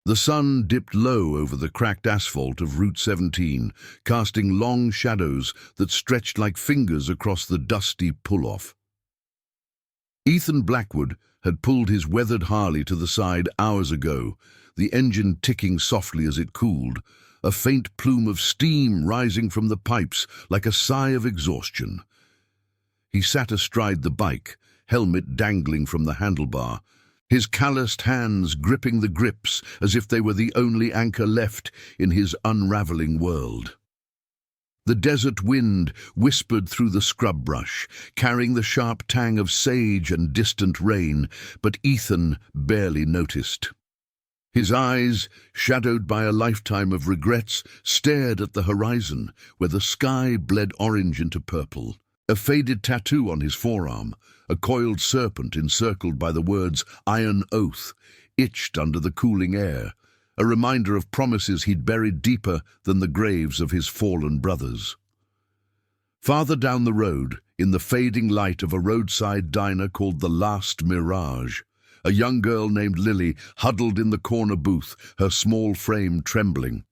The sun dipped low over the cracked asphalt of Route 17, casting long shadows that stretched like fingers across the dusty pull-off. Ethan Blackwood had pulled his weathered Harley to the side hours ago, the engine ticking softly as it cooled, a faint plume of steam rising from the pipes like a sigh of exhaustion. He sat astride the bike, helmet dangling from the handlebar, his calloused hands gripping the grips as if they were the only anchor left in his unraveling world. The desert wind whispered through the scrub brush, carrying the sharp tang of sage and distant rain, but Ethan barely noticed. His eyes, shadowed by a lifetime of regrets, stared at the horizon, where the sky bled orange into purple. A faded tattoo on his forearm, a coiled serpent encircled by the words "Iron Oath," itched under the cooling air, a reminder of promises he'd buried deeper than the graves of his fallen brothers. Farther down the road, in the fading light of a roadside diner called the Last Mirage, a young girl named Lily huddled in the corner booth, her small frame trembling.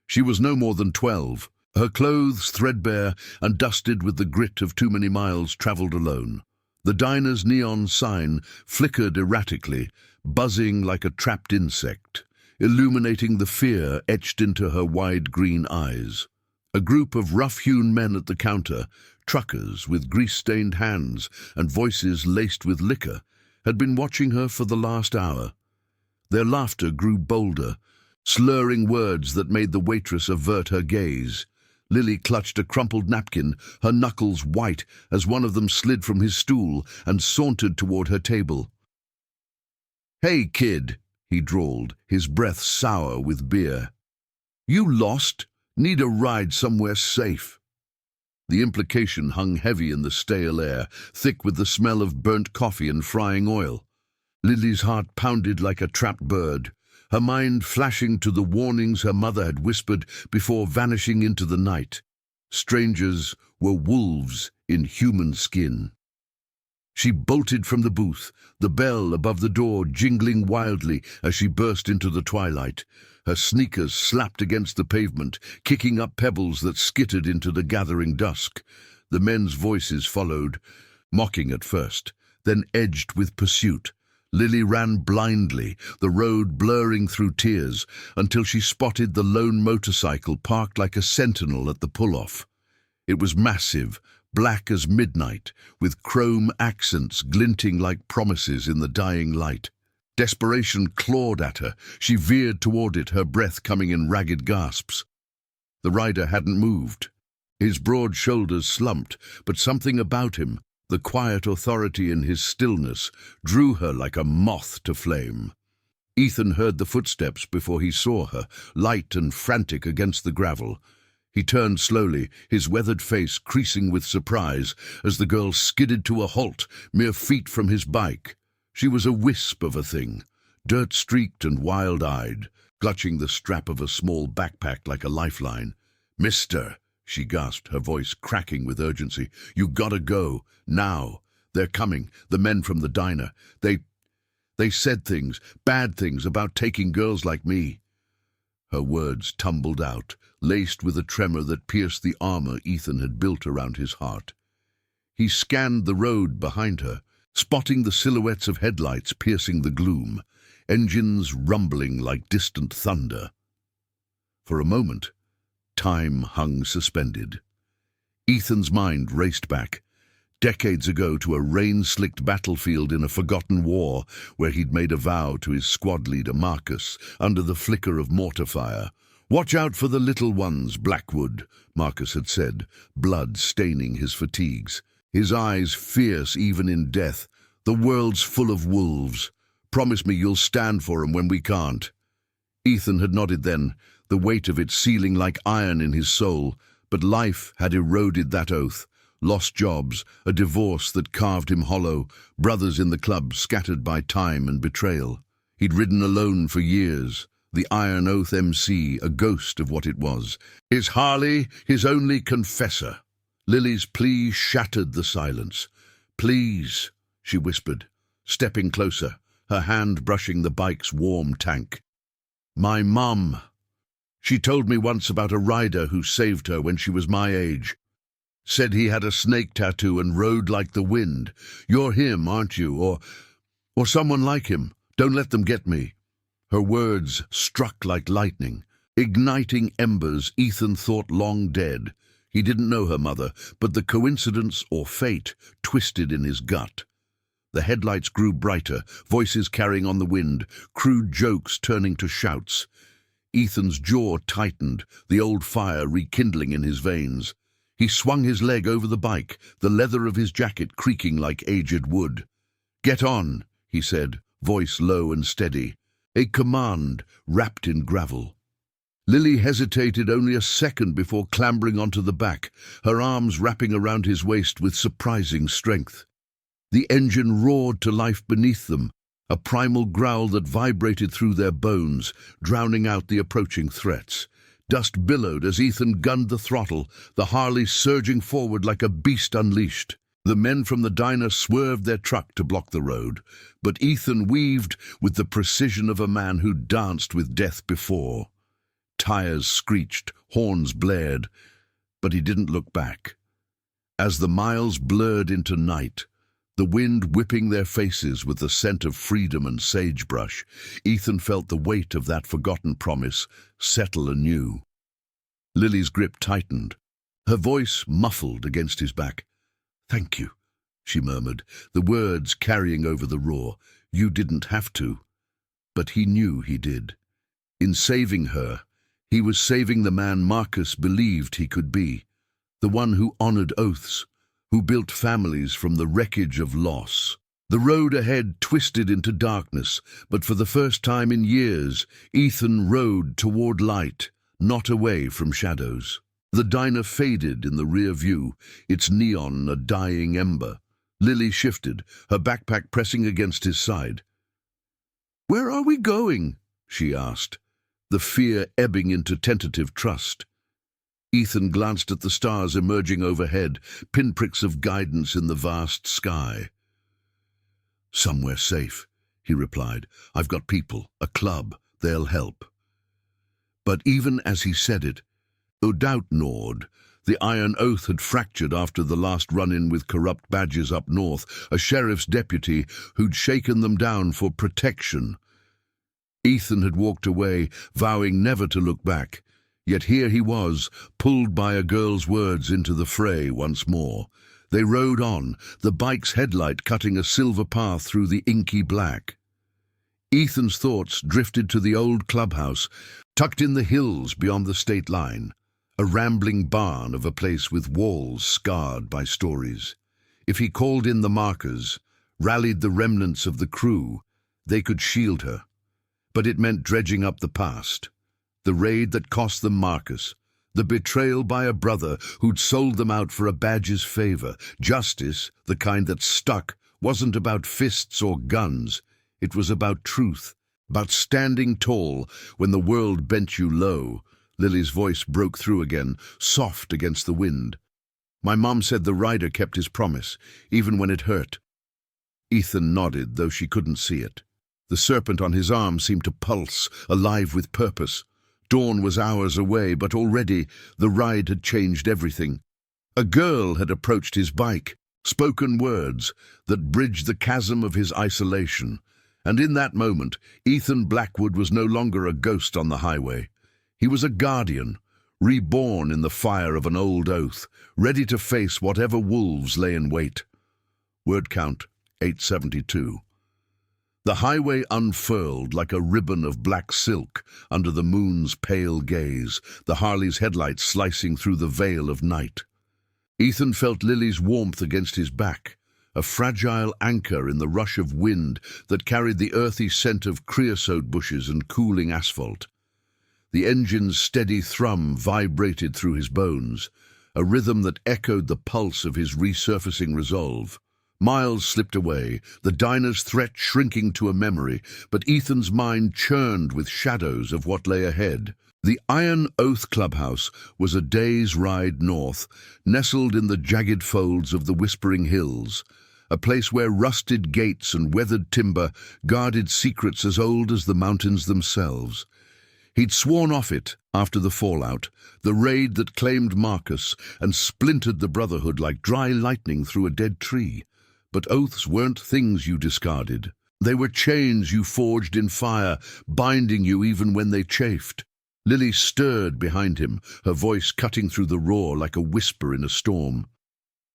She was no more than 12, her clothes threadbare and dusted with the grit of too many miles traveled alone. The diner's neon sign flickered erratically, buzzing like a trapped insect, illuminating the fear etched into her wide green eyes. A group of rough-hewn men at the counter, truckers with grease-stained hands and voices laced with liquor, had been watching her for the last hour. Their laughter grew bolder, slurring words that made the waitress avert her gaze. Lily clutched a crumpled napkin, her knuckles white as one of them slid from his stool and sauntered toward her table. "Hey, kid," he drawled, his breath sour with beer. "You lost? Need a ride somewhere safe?" The implication hung heavy in the stale air, thick with the smell of burnt coffee and frying oil. Lily's heart pounded like a trapped bird, her mind flashing to the warnings her mother had whispered before vanishing into the night. Strangers were wolves in human skin. She bolted from the booth, the bell above the door jingling wildly as she burst into the twilight. Her sneakers slapped against the pavement, kicking up pebbles that skittered into the gathering dusk. The men's voices followed, mocking at first, then edged with pursuit. Lily ran blindly, the road blurring through tears, until she spotted the lone motorcycle parked like a sentinel at the pull-off. It was massive, black as midnight, with chrome accents glinting like promises in the dying light. Desperation clawed at her. She veered toward it, her breath coming in ragged gasps. The rider hadn't moved. His broad shoulders slumped, but something about him, the quiet authority in his stillness, drew her like a moth to flame. Ethan heard the footsteps before he saw her, light and frantic against the gravel. He turned slowly, his weathered face creasing with surprise, as the girl skidded to a halt, mere feet from his bike. She was a wisp of a thing, dirt-streaked and wild-eyed, clutching the strap of a small backpack like a lifeline. "Mister," she gasped, her voice cracking with urgency, "you gotta go, now. They're coming, the men from the diner. They said things, bad things, about taking girls like me." Her words tumbled out, laced with a tremor that pierced the armor Ethan had built around his heart. He scanned the road behind her, spotting the silhouettes of headlights piercing the gloom, engines rumbling like distant thunder. For a moment, time hung suspended. Ethan's mind raced back, decades ago, to a rain-slicked battlefield in a forgotten war where he'd made a vow to his squad leader Marcus under the flicker of mortar fire. "Watch out for the little ones, Blackwood," Marcus had said, blood staining his fatigues. His eyes fierce even in death. "The world's full of wolves. Promise me you'll stand for 'em when we can't." Ethan had nodded then, the weight of it sealing like iron in his soul, but life had eroded that oath. Lost jobs, a divorce that carved him hollow, brothers in the club scattered by time and betrayal. He'd ridden alone for years, the Iron Oath MC, a ghost of what it was. His Harley, his only confessor. Lily's plea shattered the silence. "Please," she whispered, stepping closer, her hand brushing the bike's warm tank. My mum. She told me once about a rider who saved her when she was my age. Said he had a snake tattoo and rode like the wind. You're him, aren't you? Or someone like him. Don't let them get me." Her words struck like lightning, igniting embers Ethan thought long dead. He didn't know her mother, but the coincidence or fate twisted in his gut. The headlights grew brighter, voices carrying on the wind, crude jokes turning to shouts. Ethan's jaw tightened, the old fire rekindling in his veins. He swung his leg over the bike, the leather of his jacket creaking like aged wood. "Get on," he said, voice low and steady. A command wrapped in gravel. Lily hesitated only a second before clambering onto the back, her arms wrapping around his waist with surprising strength. The engine roared to life beneath them, a primal growl that vibrated through their bones, drowning out the approaching threats. Dust billowed as Ethan gunned the throttle, the Harley surging forward like a beast unleashed. The men from the diner swerved their truck to block the road, but Ethan weaved with the precision of a man who danced with death before. Tires screeched, horns blared, but he didn't look back. As the miles blurred into night, the wind whipping their faces with the scent of freedom and sagebrush, Ethan felt the weight of that forgotten promise settle anew. Lily's grip tightened, her voice muffled against his back. "Thank you," she murmured, the words carrying over the roar. "You didn't have to." But he knew he did. In saving her, he was saving the man Marcus believed he could be, the one who honored oaths, who built families from the wreckage of loss. The road ahead twisted into darkness, but for the first time in years, Ethan rode toward light, not away from shadows. The diner faded in the rear view, its neon a dying ember. Lily shifted, her backpack pressing against his side. "Where are we going?" she asked, the fear ebbing into tentative trust. Ethan glanced at the stars emerging overhead, pinpricks of guidance in the vast sky. "Somewhere safe," he replied. "I've got people, a club, they'll help." But even as he said it, though doubt gnawed, the iron oath had fractured after the last run-in with corrupt badges up north, a sheriff's deputy who'd shaken them down for protection. Ethan had walked away, vowing never to look back. Yet here he was, pulled by a girl's words into the fray once more. They rode on, the bike's headlight cutting a silver path through the inky black. Ethan's thoughts drifted to the old clubhouse, tucked in the hills beyond the state line, a rambling barn of a place with walls scarred by stories. If he called in the markers, rallied the remnants of the crew, they could shield her. But it meant dredging up the past. The raid that cost them Marcus, the betrayal by a brother who'd sold them out for a badge's favor. Justice, the kind that stuck, wasn't about fists or guns. It was about truth, about standing tall when the world bent you low. Lily's voice broke through again, soft against the wind. "My mom said the rider kept his promise, even when it hurt." Ethan nodded, though she couldn't see it. The serpent on his arm seemed to pulse, alive with purpose. Dawn was hours away, but already the ride had changed everything. A girl had approached his bike, spoken words that bridged the chasm of his isolation. And in that moment, Ethan Blackwood was no longer a ghost on the highway. He was a guardian, reborn in the fire of an old oath, ready to face whatever wolves lay in wait. Word count, 872. The highway unfurled like a ribbon of black silk under the moon's pale gaze, the Harley's headlights slicing through the veil of night. Ethan felt Lily's warmth against his back, a fragile anchor in the rush of wind that carried the earthy scent of creosote bushes and cooling asphalt. The engine's steady thrum vibrated through his bones, a rhythm that echoed the pulse of his resurfacing resolve. Miles slipped away, the diner's threat shrinking to a memory, but Ethan's mind churned with shadows of what lay ahead. The Iron Oath Clubhouse was a day's ride north, nestled in the jagged folds of the Whispering Hills, a place where rusted gates and weathered timber guarded secrets as old as the mountains themselves. He'd sworn off it after the fallout, the raid that claimed Marcus and splintered the Brotherhood like dry lightning through a dead tree. But oaths weren't things you discarded. They were chains you forged in fire, binding you even when they chafed. Lily stirred behind him, her voice cutting through the roar like a whisper in a storm.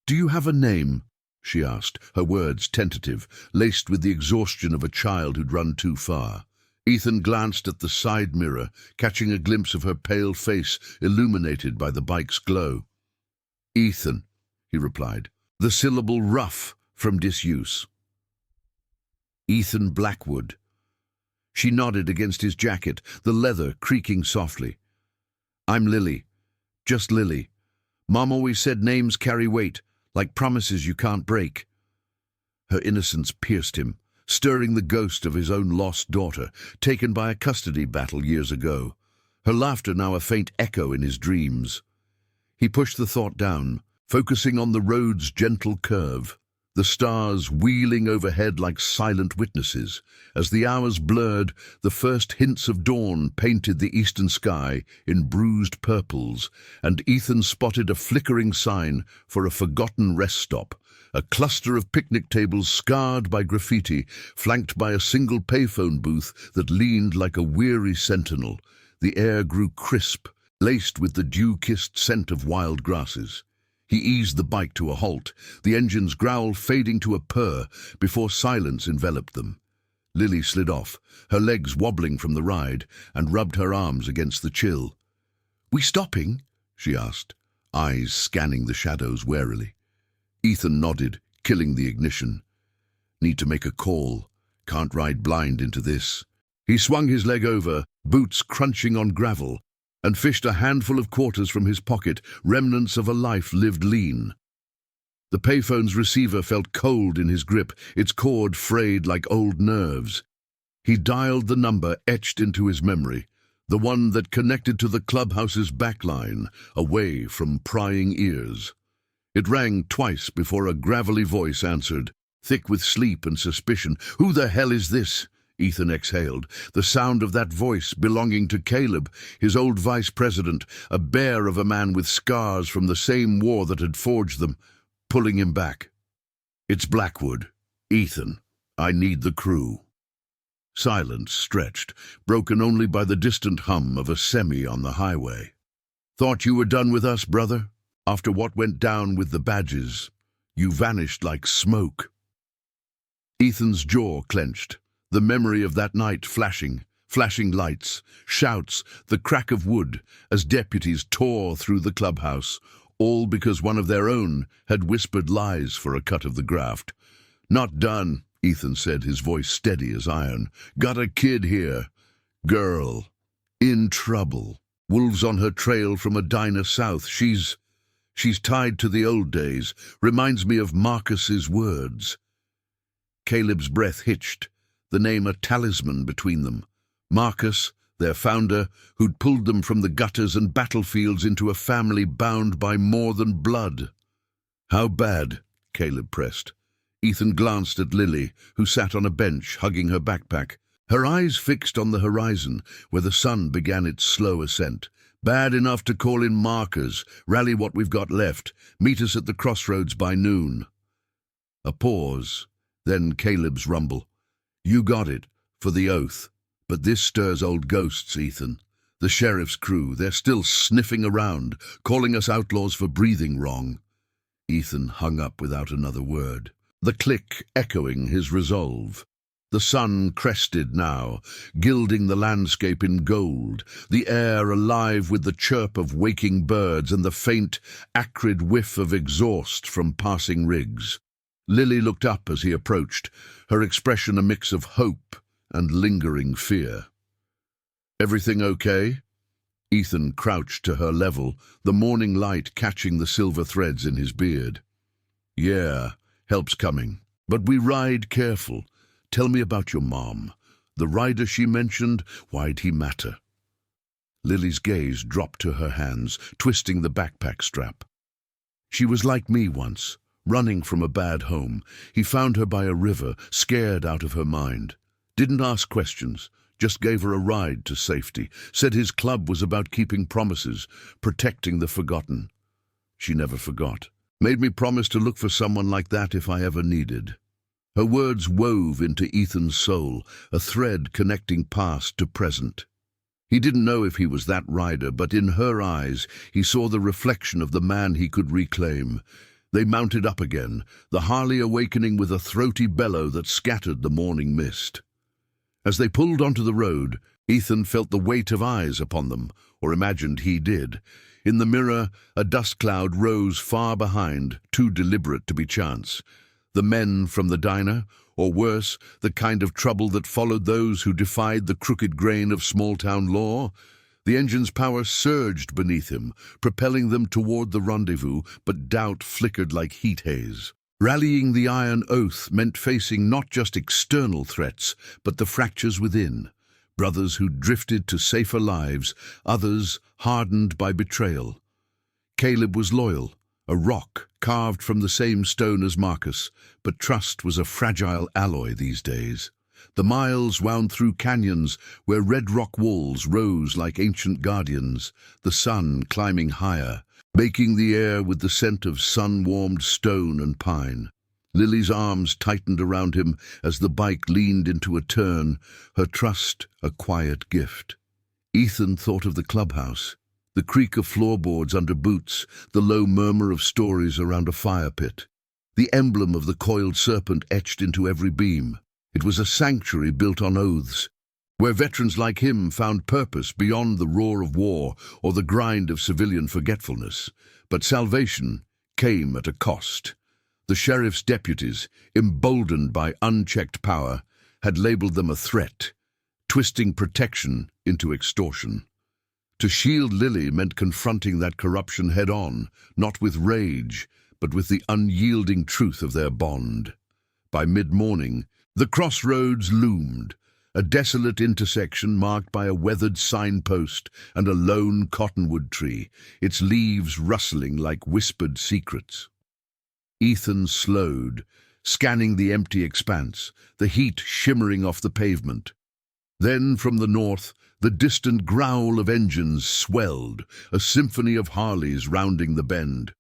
"Do you have a name?" she asked, her words tentative, laced with the exhaustion of a child who'd run too far. Ethan glanced at the side mirror, catching a glimpse of her pale face illuminated by the bike's glow. "Ethan," he replied, the syllable rough from disuse. "Ethan Blackwood." She nodded against his jacket, the leather creaking softly. "I'm Lily. Just Lily. Mom always said names carry weight, like promises you can't break." Her innocence pierced him, stirring the ghost of his own lost daughter, taken by a custody battle years ago. Her laughter now a faint echo in his dreams. He pushed the thought down, focusing on the road's gentle curve, the stars wheeling overhead like silent witnesses. As the hours blurred, the first hints of dawn painted the eastern sky in bruised purples, and Ethan spotted a flickering sign for a forgotten rest stop, a cluster of picnic tables scarred by graffiti, flanked by a single payphone booth that leaned like a weary sentinel. The air grew crisp, laced with the dew-kissed scent of wild grasses. He eased the bike to a halt, the engine's growl fading to a purr before silence enveloped them. Lily slid off, her legs wobbling from the ride, and rubbed her arms against the chill. "We stopping?" she asked, eyes scanning the shadows warily. Ethan nodded, killing the ignition. "Need to make a call. Can't ride blind into this." He swung his leg over, boots crunching on gravel, and fished a handful of quarters from his pocket, remnants of a life lived lean. The payphone's receiver felt cold in his grip, its cord frayed like old nerves. He dialed the number etched into his memory, the one that connected to the clubhouse's backline, away from prying ears. It rang twice before a gravelly voice answered, thick with sleep and suspicion. "Who the hell is this?" Ethan exhaled, the sound of that voice belonging to Caleb, his old vice president, a bear of a man with scars from the same war that had forged them, pulling him back. "It's Blackwood. Ethan, I need the crew." Silence stretched, broken only by the distant hum of a semi on the highway. "Thought you were done with us, brother? After what went down with the badges, you vanished like smoke." Ethan's jaw clenched, the memory of that night flashing lights, shouts, the crack of wood as deputies tore through the clubhouse, all because one of their own had whispered lies for a cut of the graft. "Not done," Ethan said, his voice steady as iron. "Got a kid here. Girl. In trouble. Wolves on her trail from a diner south. She's tied to the old days. Reminds me of Marcus's words." Caleb's breath hitched, the name a talisman between them. Marcus, their founder, who'd pulled them from the gutters and battlefields into a family bound by more than blood. "How bad?" Caleb pressed. Ethan glanced at Lily, who sat on a bench hugging her backpack, her eyes fixed on the horizon where the sun began its slow ascent. "Bad enough to call in markers, rally what we've got left, meet us at the crossroads by noon." A pause, then Caleb's rumble. "You got it, for the oath. But this stirs old ghosts, Ethan. The sheriff's crew, they're still sniffing around, calling us outlaws for breathing wrong." Ethan hung up without another word, the click echoing his resolve. The sun crested now, gilding the landscape in gold, the air alive with the chirp of waking birds and the faint, acrid whiff of exhaust from passing rigs. Lily looked up as he approached, her expression a mix of hope and lingering fear. "Everything okay?" Ethan crouched to her level, the morning light catching the silver threads in his beard. "Yeah, help's coming. But we ride careful. Tell me about your mom. The rider she mentioned, why'd he matter?" Lily's gaze dropped to her hands, twisting the backpack strap. "She was like me once, running from a bad home. He found her by a river, scared out of her mind. Didn't ask questions, Just gave her a ride to safety. Said his club was about keeping promises, protecting the forgotten. She never forgot. Made me promise to look for someone like that if I ever needed. Her words wove into Ethan's soul, a thread connecting past to present. He didn't know if he was that rider, but in her eyes he saw the reflection of the man he could reclaim. They mounted up again, the Harley awakening with a throaty bellow that scattered the morning mist. As they pulled onto the road, Ethan felt the weight of eyes upon them, or imagined he did. In the mirror, a dust cloud rose far behind, too deliberate to be chance. The men from the diner, or worse, the kind of trouble that followed those who defied the crooked grain of small-town law. The engine's power surged beneath him, propelling them toward the rendezvous, but doubt flickered like heat haze. Rallying the iron oath meant facing not just external threats, but the fractures within. Brothers who drifted to safer lives, others hardened by betrayal. Caleb was loyal, a rock carved from the same stone as Marcus, but trust was a fragile alloy these days. The miles wound through canyons where red rock walls rose like ancient guardians, the sun climbing higher, baking the air with the scent of sun-warmed stone and pine. Lily's arms tightened around him as the bike leaned into a turn, her trust a quiet gift. Ethan thought of the clubhouse, the creak of floorboards under boots, the low murmur of stories around a fire pit, the emblem of the coiled serpent etched into every beam. It was a sanctuary built on oaths, where veterans like him found purpose beyond the roar of war or the grind of civilian forgetfulness. But salvation came at a cost. The sheriff's deputies, emboldened by unchecked power, had labeled them a threat, twisting protection into extortion. To shield Lily meant confronting that corruption head-on, not with rage, but with the unyielding truth of their bond. By mid-morning, the crossroads loomed, a desolate intersection marked by a weathered signpost and a lone cottonwood tree, its leaves rustling like whispered secrets. Ethan slowed, scanning the empty expanse, the heat shimmering off the pavement. Then, from the north, the distant growl of engines swelled, a symphony of Harleys rounding the bend.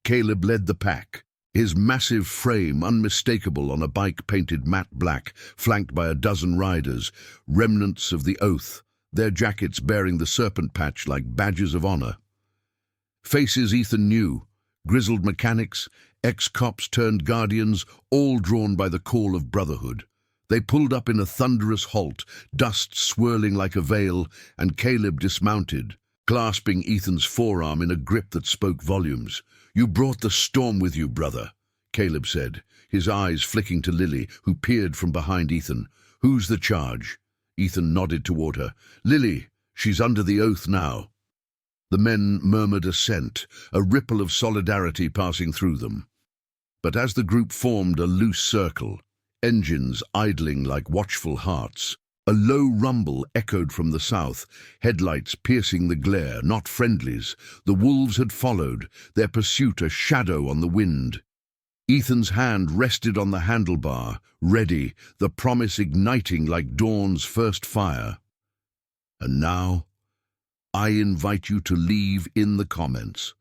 Caleb led the pack, his massive frame unmistakable on a bike painted matte black, flanked by a dozen riders, remnants of the oath, their jackets bearing the serpent patch like badges of honor. Faces Ethan knew, grizzled mechanics, ex-cops turned guardians, all drawn by the call of brotherhood. They pulled up in a thunderous halt, dust swirling like a veil, and Caleb dismounted, clasping Ethan's forearm in a grip that spoke volumes. "You brought the storm with you, brother," Caleb said, his eyes flicking to Lily, who peered from behind Ethan. "Who's the charge?" Ethan nodded toward her. "Lily, she's under the oath now." The men murmured assent, a ripple of solidarity passing through them. But as the group formed a loose circle, engines idling like watchful hearts, a low rumble echoed from the south, headlights piercing the glare, not friendlies. The wolves had followed, their pursuit a shadow on the wind. Ethan's hand rested on the handlebar, ready, the promise igniting like dawn's first fire. And now, I invite you to leave in the comments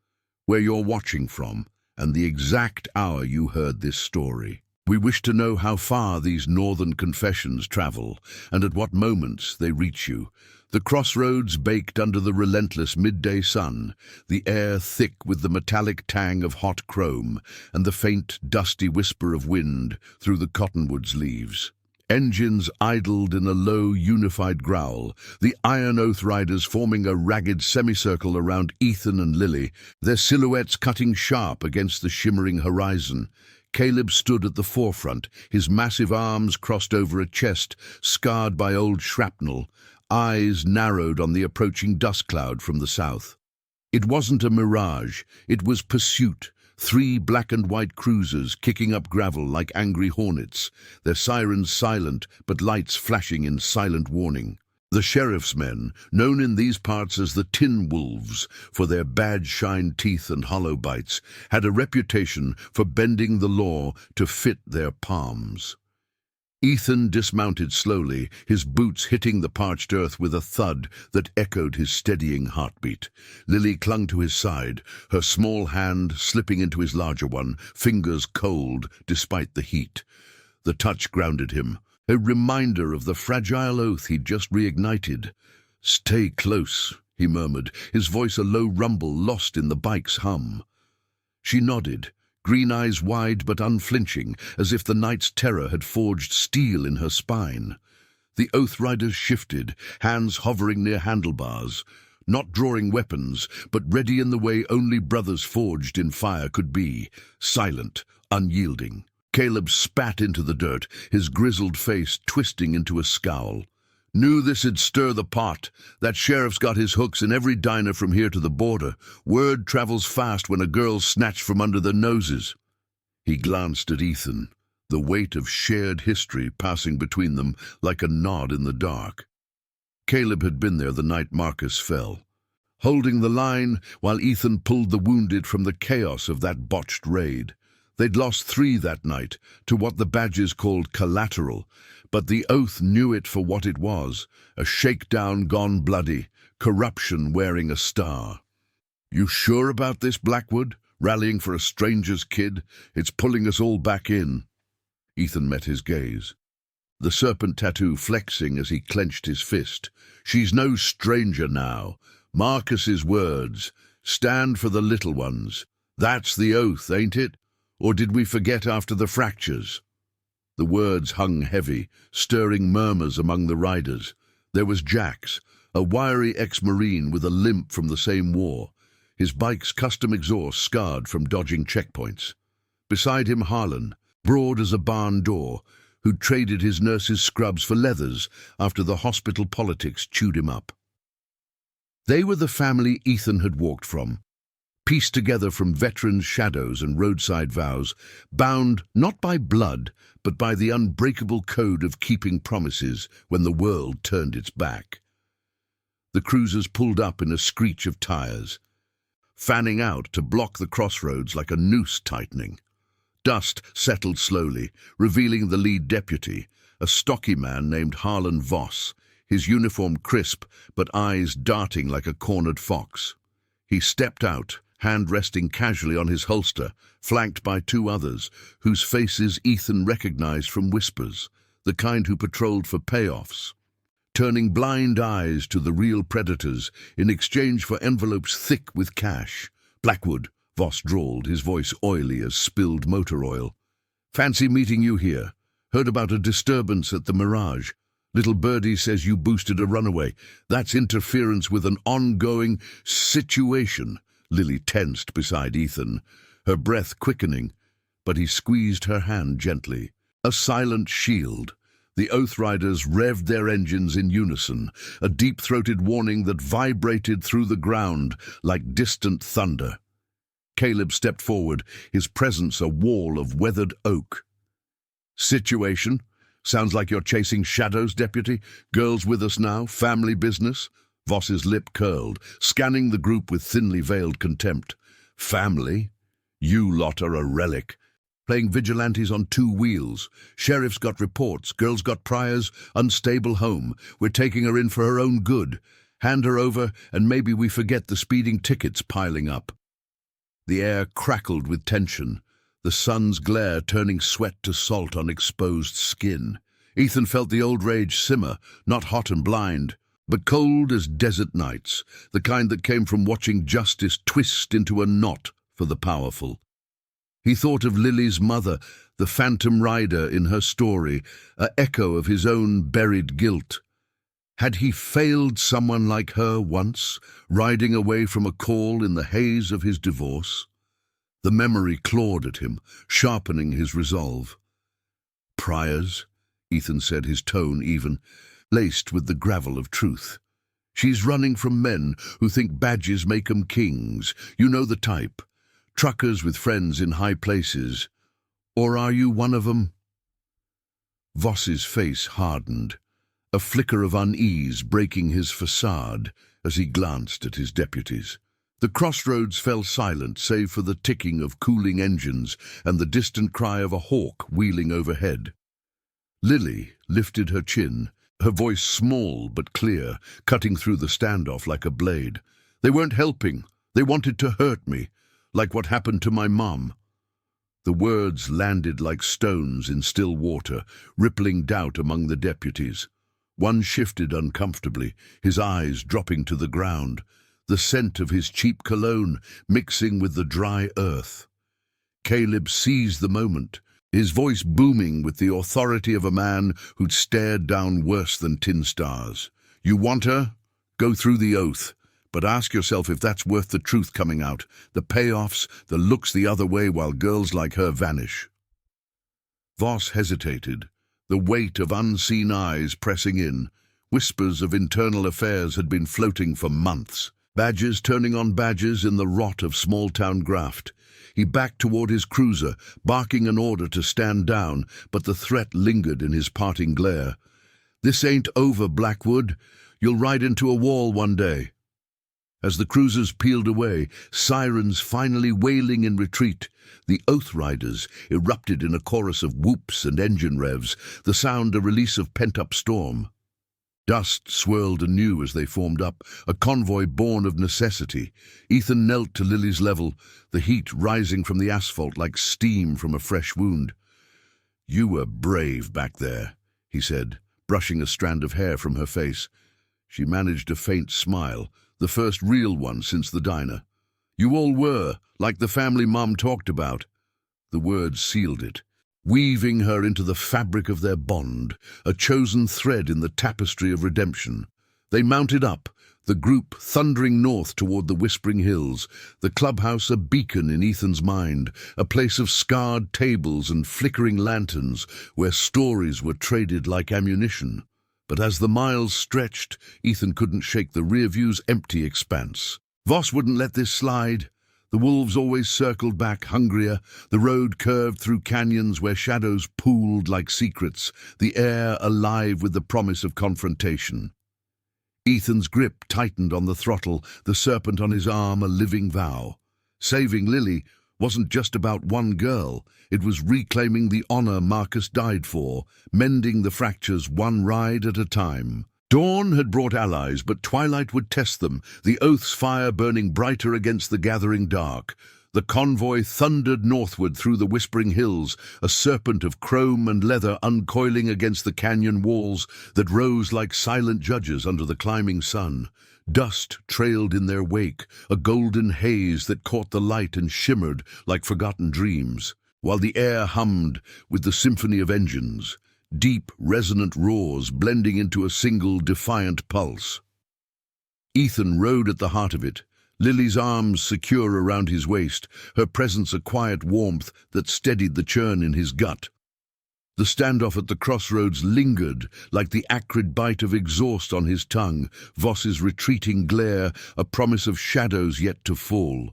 where you're watching from and the exact hour you heard this story. We wish to know how far these northern confessions travel and at what moments they reach you. The crossroads baked under the relentless midday sun, the air thick with the metallic tang of hot chrome and the faint, dusty whisper of wind through the cottonwood's leaves. Engines idled in a low, unified growl, the Iron Oath riders forming a ragged semicircle around Ethan and Lily, their silhouettes cutting sharp against the shimmering horizon. Caleb stood at the forefront, his massive arms crossed over a chest scarred by old shrapnel, eyes narrowed on the approaching dust cloud from the south. It wasn't a mirage, it was pursuit. 3 black and white cruisers kicking up gravel like angry hornets, their sirens silent but lights flashing in silent warning. The sheriff's men, known in these parts as the Tin Wolves for their badge-shined teeth and hollow bites, had a reputation for bending the law to fit their palms. Ethan dismounted slowly, his boots hitting the parched earth with a thud that echoed his steadying heartbeat. Lily clung to his side, her small hand slipping into his larger one, fingers cold despite the heat. The touch grounded him, a reminder of the fragile oath he'd just reignited. "Stay close," he murmured, his voice a low rumble lost in the bike's hum. She nodded, green eyes wide but unflinching, as if the night's terror had forged steel in her spine. The Oath Riders shifted, hands hovering near handlebars, not drawing weapons, but ready in the way only brothers forged in fire could be, silent, unyielding. Caleb spat into the dirt, his grizzled face twisting into a scowl. "Knew this'd stir the pot. That sheriff's got his hooks in every diner from here to the border. Word travels fast when a girl's snatched from under their noses." He glanced at Ethan, the weight of shared history passing between them like a nod in the dark. Caleb had been there the night Marcus fell, holding the line while Ethan pulled the wounded from the chaos of that botched raid. They'd lost 3 that night, to what the badges called collateral, but the Oath knew it for what it was, a shakedown gone bloody, corruption wearing a star. "You sure about this, Blackwood? Rallying for a stranger's kid? It's pulling us all back in." Ethan met his gaze, the serpent tattoo flexing as he clenched his fist. "She's no stranger now. Marcus's words, stand for the little ones. That's the oath, ain't it? Or did we forget after the fractures?" The words hung heavy, stirring murmurs among the riders. There was Jax, a wiry ex-Marine with a limp from the same war, his bike's custom exhaust scarred from dodging checkpoints. Beside him Harlan, broad as a barn door, who'd traded his nurse's scrubs for leathers after the hospital politics chewed him up. They were the family Ethan had walked from, pieced together from veterans' shadows and roadside vows, bound not by blood, but by the unbreakable code of keeping promises when the world turned its back. The cruisers pulled up in a screech of tires, fanning out to block the crossroads like a noose tightening. Dust settled slowly, revealing the lead deputy, a stocky man named Harlan Voss, his uniform crisp but eyes darting like a cornered fox. He stepped out, hand resting casually on his holster, flanked by 2 others, whose faces Ethan recognized from whispers, the kind who patrolled for payoffs, turning blind eyes to the real predators in exchange for envelopes thick with cash. "Blackwood," Voss drawled, his voice oily as spilled motor oil. "Fancy meeting you here. Heard about a disturbance at the Mirage. Little Birdie says you boosted a runaway. That's interference with an ongoing situation." Lily tensed beside Ethan, her breath quickening, but he squeezed her hand gently. A silent shield. The Oath Riders revved their engines in unison, a deep-throated warning that vibrated through the ground like distant thunder. Caleb stepped forward, his presence a wall of weathered oak. "Situation? Sounds like you're chasing shadows, Deputy. Girls with us now? Family business?" Voss's lip curled, scanning the group with thinly veiled contempt. "Family? You lot are a relic. Playing vigilantes on 2 wheels. Sheriff's got reports, girl's got priors, unstable home. We're taking her in for her own good. Hand her over, and maybe we forget the speeding tickets piling up." The air crackled with tension, the sun's glare turning sweat to salt on exposed skin. Ethan felt the old rage simmer, not hot and blind, but cold as desert nights, the kind that came from watching justice twist into a knot for the powerful. He thought of Lily's mother, the phantom rider in her story, an echo of his own buried guilt. Had he failed someone like her once, riding away from a call in the haze of his divorce? The memory clawed at him, sharpening his resolve. "Priors," Ethan said, his tone even, laced with the gravel of truth. "She's running from men who think badges make 'em kings. You know the type. Truckers with friends in high places. Or are you one of 'em?" Voss's face hardened, a flicker of unease breaking his facade as he glanced at his deputies. The crossroads fell silent save for the ticking of cooling engines and the distant cry of a hawk wheeling overhead. Lily lifted her chin, her voice small but clear, cutting through the standoff like a blade. They weren't helping. They wanted to hurt me, like what happened to my mum. The words landed like stones in still water, rippling doubt among the deputies. One shifted uncomfortably, his eyes dropping to the ground, the scent of his cheap cologne mixing with the dry earth. Caleb seized the moment, his voice booming with the authority of a man who'd stared down worse than tin stars. You want her? Go through the oath. But ask yourself if that's worth the truth coming out, the payoffs, the looks the other way while girls like her vanish. Voss hesitated, the weight of unseen eyes pressing in. Whispers of internal affairs had been floating for months, badges turning on badges in the rot of small-town graft. He backed toward his cruiser, barking an order to stand down, but the threat lingered in his parting glare. This ain't over, Blackwood. You'll ride into a wall one day. As the cruisers peeled away, sirens finally wailing in retreat, the Oath Riders erupted in a chorus of whoops and engine revs, the sound a release of pent-up storm. Dust swirled anew as they formed up, a convoy born of necessity. Ethan knelt to Lily's level, the heat rising from the asphalt like steam from a fresh wound. You were brave back there, he said, brushing a strand of hair from her face. She managed a faint smile, the first real one since the diner. You all were, like the family Mum talked about. The words sealed it, weaving her into the fabric of their bond, a chosen thread in the tapestry of redemption. They mounted up, the group thundering north toward the Whispering Hills, the clubhouse a beacon in Ethan's mind, a place of scarred tables and flickering lanterns where stories were traded like ammunition. But as the miles stretched, Ethan couldn't shake the rear view's empty expanse. Voss wouldn't let this slide. The wolves always circled back, hungrier. The road curved through canyons where shadows pooled like secrets, the air alive with the promise of confrontation. Ethan's grip tightened on the throttle, the serpent on his arm a living vow. Saving Lily wasn't just about one girl. It was reclaiming the honor Marcus died for, mending the fractures one ride at a time. Dawn had brought allies, but twilight would test them, the Oath's fire burning brighter against the gathering dark. The convoy thundered northward through the Whispering Hills, a serpent of chrome and leather uncoiling against the canyon walls that rose like silent judges under the climbing sun. Dust trailed in their wake, a golden haze that caught the light and shimmered like forgotten dreams, while the air hummed with the symphony of engines, deep, resonant roars blending into a single, defiant pulse. Ethan rode at the heart of it, Lily's arms secure around his waist, her presence a quiet warmth that steadied the churn in his gut. The standoff at the crossroads lingered like the acrid bite of exhaust on his tongue, Voss's retreating glare a promise of shadows yet to fall.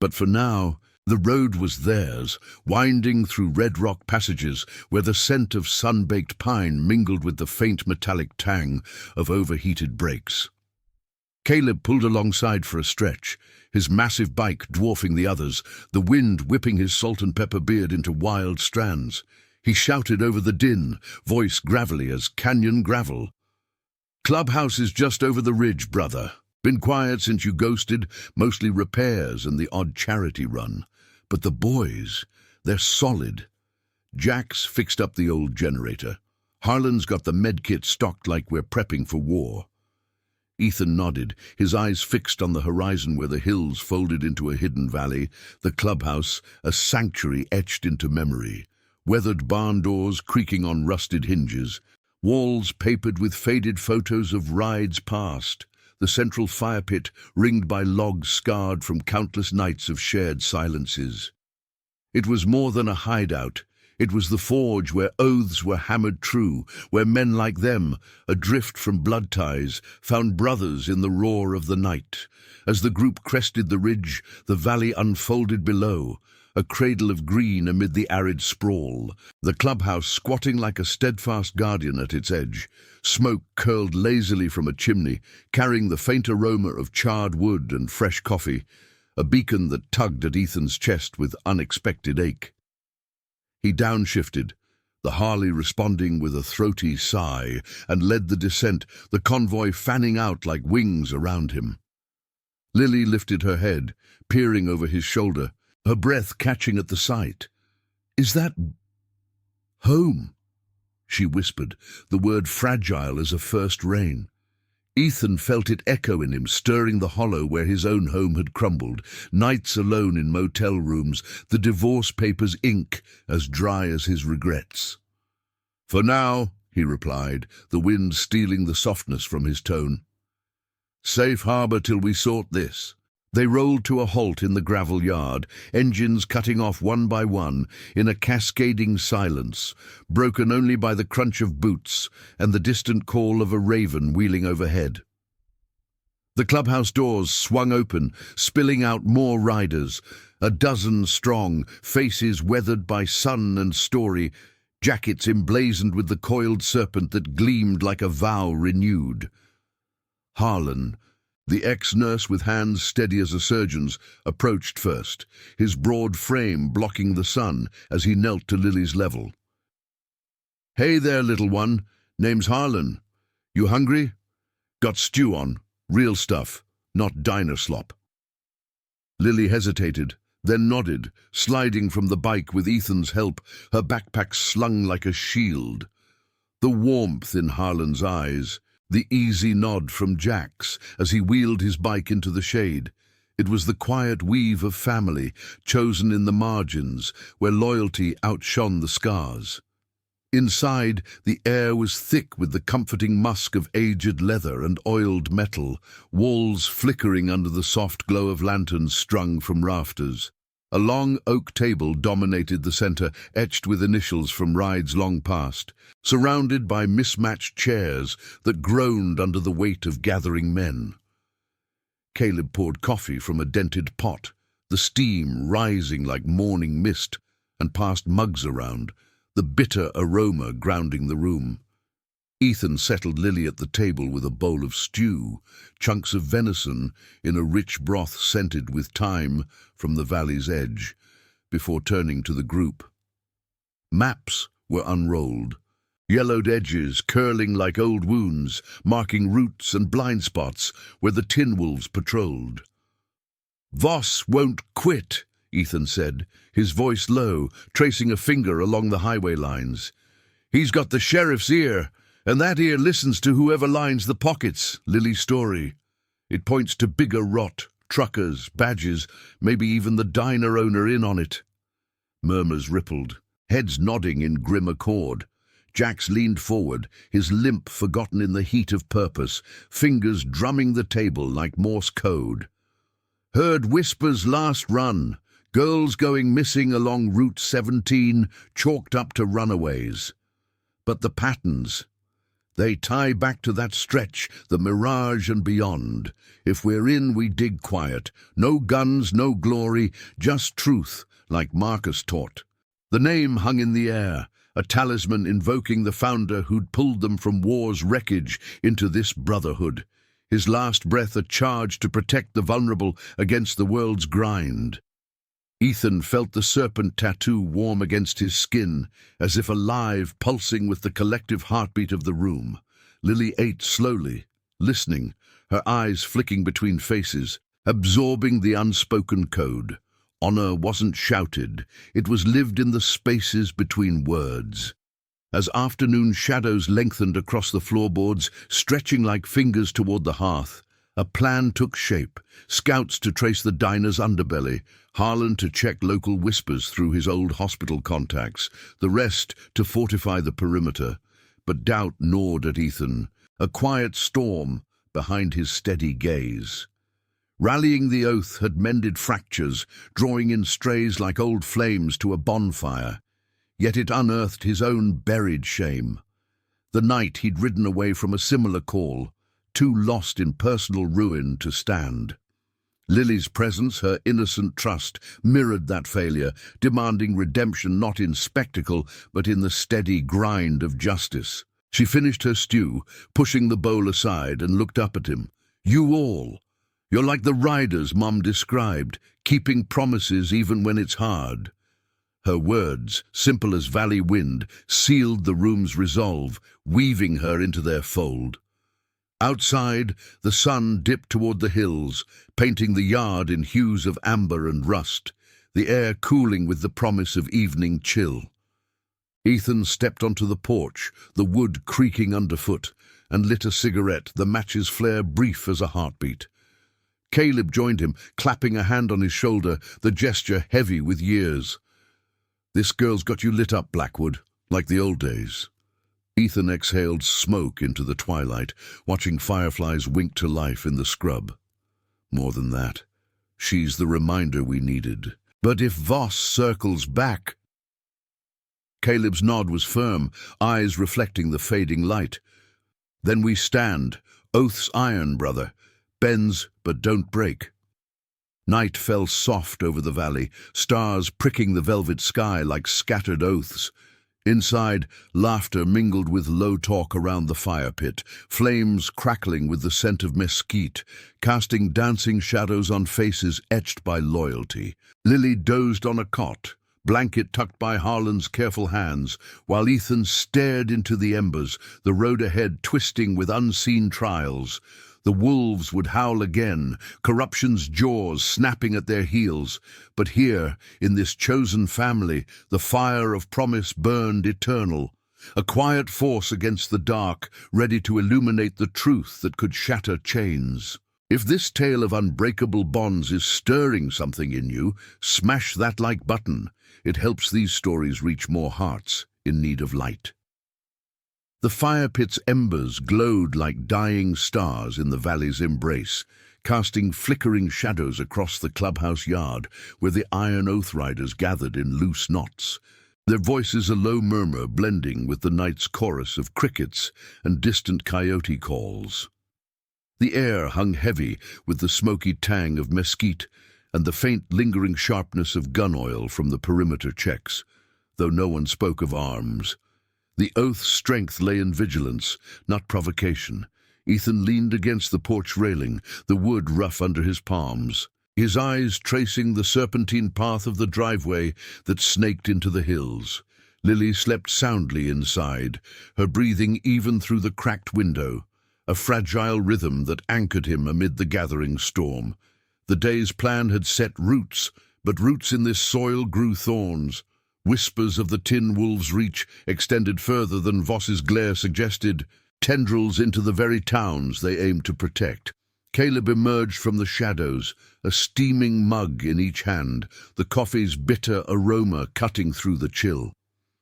But for now, the road was theirs, winding through red rock passages where the scent of sun-baked pine mingled with the faint metallic tang of overheated brakes. Caleb pulled alongside for a stretch, his massive bike dwarfing the others, the wind whipping his salt and pepper beard into wild strands. He shouted over the din, voice gravelly as canyon gravel. Clubhouse is just over the ridge, brother. Been quiet since you ghosted, mostly repairs and the odd charity run. But the boys, they're solid. Jack's fixed up the old generator. Harlan's got the medkit stocked like we're prepping for war. Ethan nodded, his eyes fixed on the horizon where the hills folded into a hidden valley, the clubhouse, a sanctuary etched into memory. Weathered barn doors creaking on rusted hinges, walls papered with faded photos of rides past, the central fire pit ringed by logs scarred from countless nights of shared silences. It was more than a hideout. It was the forge where oaths were hammered true, where men like them, adrift from blood ties, found brothers in the roar of the night. As the group crested the ridge, the valley unfolded below, a cradle of green amid the arid sprawl, the clubhouse squatting like a steadfast guardian at its edge. Smoke curled lazily from a chimney, carrying the faint aroma of charred wood and fresh coffee, a beacon that tugged at Ethan's chest with unexpected ache. He downshifted, the Harley responding with a throaty sigh, and led the descent, the convoy fanning out like wings around him. Lily lifted her head, peering over his shoulder, her breath catching at the sight. "Is that home?" she whispered, the word fragile as a first rain. Ethan felt it echo in him, stirring the hollow where his own home had crumbled, nights alone in motel rooms, the divorce papers ink as dry as his regrets. "For now," he replied, the wind stealing the softness from his tone. "Safe harbor till we sort this." They rolled to a halt in the gravel yard, engines cutting off one by one in a cascading silence, broken only by the crunch of boots and the distant call of a raven wheeling overhead. The clubhouse doors swung open, spilling out more riders, a dozen strong, faces weathered by sun and story, jackets emblazoned with the coiled serpent that gleamed like a vow renewed. Harlan, the ex-nurse with hands steady as a surgeon's, approached first, his broad frame blocking the sun as he knelt to Lily's level. "Hey there, little one. Name's Harlan. You hungry? Got stew on. Real stuff, not diner slop." Lily hesitated, then nodded, sliding from the bike with Ethan's help, her backpack slung like a shield. The warmth in Harlan's eyes, the easy nod from Jack's as he wheeled his bike into the shade. It was the quiet weave of family, chosen in the margins, where loyalty outshone the scars. Inside, the air was thick with the comforting musk of aged leather and oiled metal, walls flickering under the soft glow of lanterns strung from rafters. A long oak table dominated the center, etched with initials from rides long past, surrounded by mismatched chairs that groaned under the weight of gathering men. Caleb poured coffee from a dented pot, the steam rising like morning mist, and passed mugs around, the bitter aroma grounding the room. Ethan settled Lily at the table with a bowl of stew, chunks of venison in a rich broth scented with thyme from the valley's edge, before turning to the group. Maps were unrolled, yellowed edges curling like old wounds, marking routes and blind spots where the tin wolves patrolled. "Voss won't quit," Ethan said, his voice low, tracing a finger along the highway lines. "He's got the sheriff's ear, and that ear listens to whoever lines the pockets." Lily's story. It points to bigger rot, truckers, badges, maybe even the diner owner in on it. Murmurs rippled, heads nodding in grim accord. Jax leaned forward, his limp forgotten in the heat of purpose, fingers drumming the table like Morse code. "Heard whispers last run, girls going missing along Route 17, chalked up to runaways. But the patterns, they tie back to that stretch, the mirage and beyond. If we're in, we dig quiet. No guns, no glory, just truth, like Marcus taught." The name hung in the air, a talisman invoking the founder who'd pulled them from war's wreckage into this brotherhood. His last breath a charge to protect the vulnerable against the world's grind. Ethan felt the serpent tattoo warm against his skin, as if alive, pulsing with the collective heartbeat of the room. Lily ate slowly, listening, her eyes flicking between faces, absorbing the unspoken code. Honor wasn't shouted, it was lived in the spaces between words. As afternoon shadows lengthened across the floorboards, stretching like fingers toward the hearth, a plan took shape. Scouts to trace the diner's underbelly, Harlan to check local whispers through his old hospital contacts, the rest to fortify the perimeter. But doubt gnawed at Ethan, a quiet storm behind his steady gaze. Rallying the oath had mended fractures, drawing in strays like old flames to a bonfire. Yet it unearthed his own buried shame. The night he'd ridden away from a similar call, too lost in personal ruin to stand. Lily's presence, her innocent trust, mirrored that failure, demanding redemption not in spectacle, but in the steady grind of justice. She finished her stew, pushing the bowl aside, and looked up at him. "You all. You're like the riders Mum described, keeping promises even when it's hard." Her words, simple as valley wind, sealed the room's resolve, weaving her into their fold. Outside, the sun dipped toward the hills, painting the yard in hues of amber and rust, the air cooling with the promise of evening chill. Ethan stepped onto the porch, the wood creaking underfoot, and lit a cigarette, the match's flare brief as a heartbeat. Caleb joined him, clapping a hand on his shoulder, the gesture heavy with years. "This girl's got you lit up, Blackwood, like the old days." Ethan exhaled smoke into the twilight, watching fireflies wink to life in the scrub. "More than that, she's the reminder we needed. But if Voss circles back—" Caleb's nod was firm, eyes reflecting the fading light. "Then we stand, oath's iron, brother. Bends, but don't break." Night fell soft over the valley, stars pricking the velvet sky like scattered oaths. Inside, laughter mingled with low talk around the fire pit, flames crackling with the scent of mesquite, casting dancing shadows on faces etched by loyalty. Lily dozed on a cot, blanket tucked by Harlan's careful hands, while Ethan stared into the embers, the road ahead twisting with unseen trials. The wolves would howl again, corruption's jaws snapping at their heels. But here, in this chosen family, the fire of promise burned eternal, a quiet force against the dark, ready to illuminate the truth that could shatter chains. If this tale of unbreakable bonds is stirring something in you, smash that like button. It helps these stories reach more hearts in need of light. The fire pit's embers glowed like dying stars in the valley's embrace, casting flickering shadows across the clubhouse yard where the iron oath riders gathered in loose knots, their voices a low murmur blending with the night's chorus of crickets and distant coyote calls. The air hung heavy with the smoky tang of mesquite and the faint lingering sharpness of gun oil from the perimeter checks, though no one spoke of arms. The oath's strength lay in vigilance, not provocation. Ethan leaned against the porch railing, the wood rough under his palms, his eyes tracing the serpentine path of the driveway that snaked into the hills. Lily slept soundly inside, her breathing even through the cracked window, a fragile rhythm that anchored him amid the gathering storm. The day's plan had set roots, but roots in this soil grew thorns. Whispers of the tin wolves' reach extended further than Voss's glare suggested, tendrils into the very towns they aimed to protect. Caleb emerged from the shadows, a steaming mug in each hand, the coffee's bitter aroma cutting through the chill.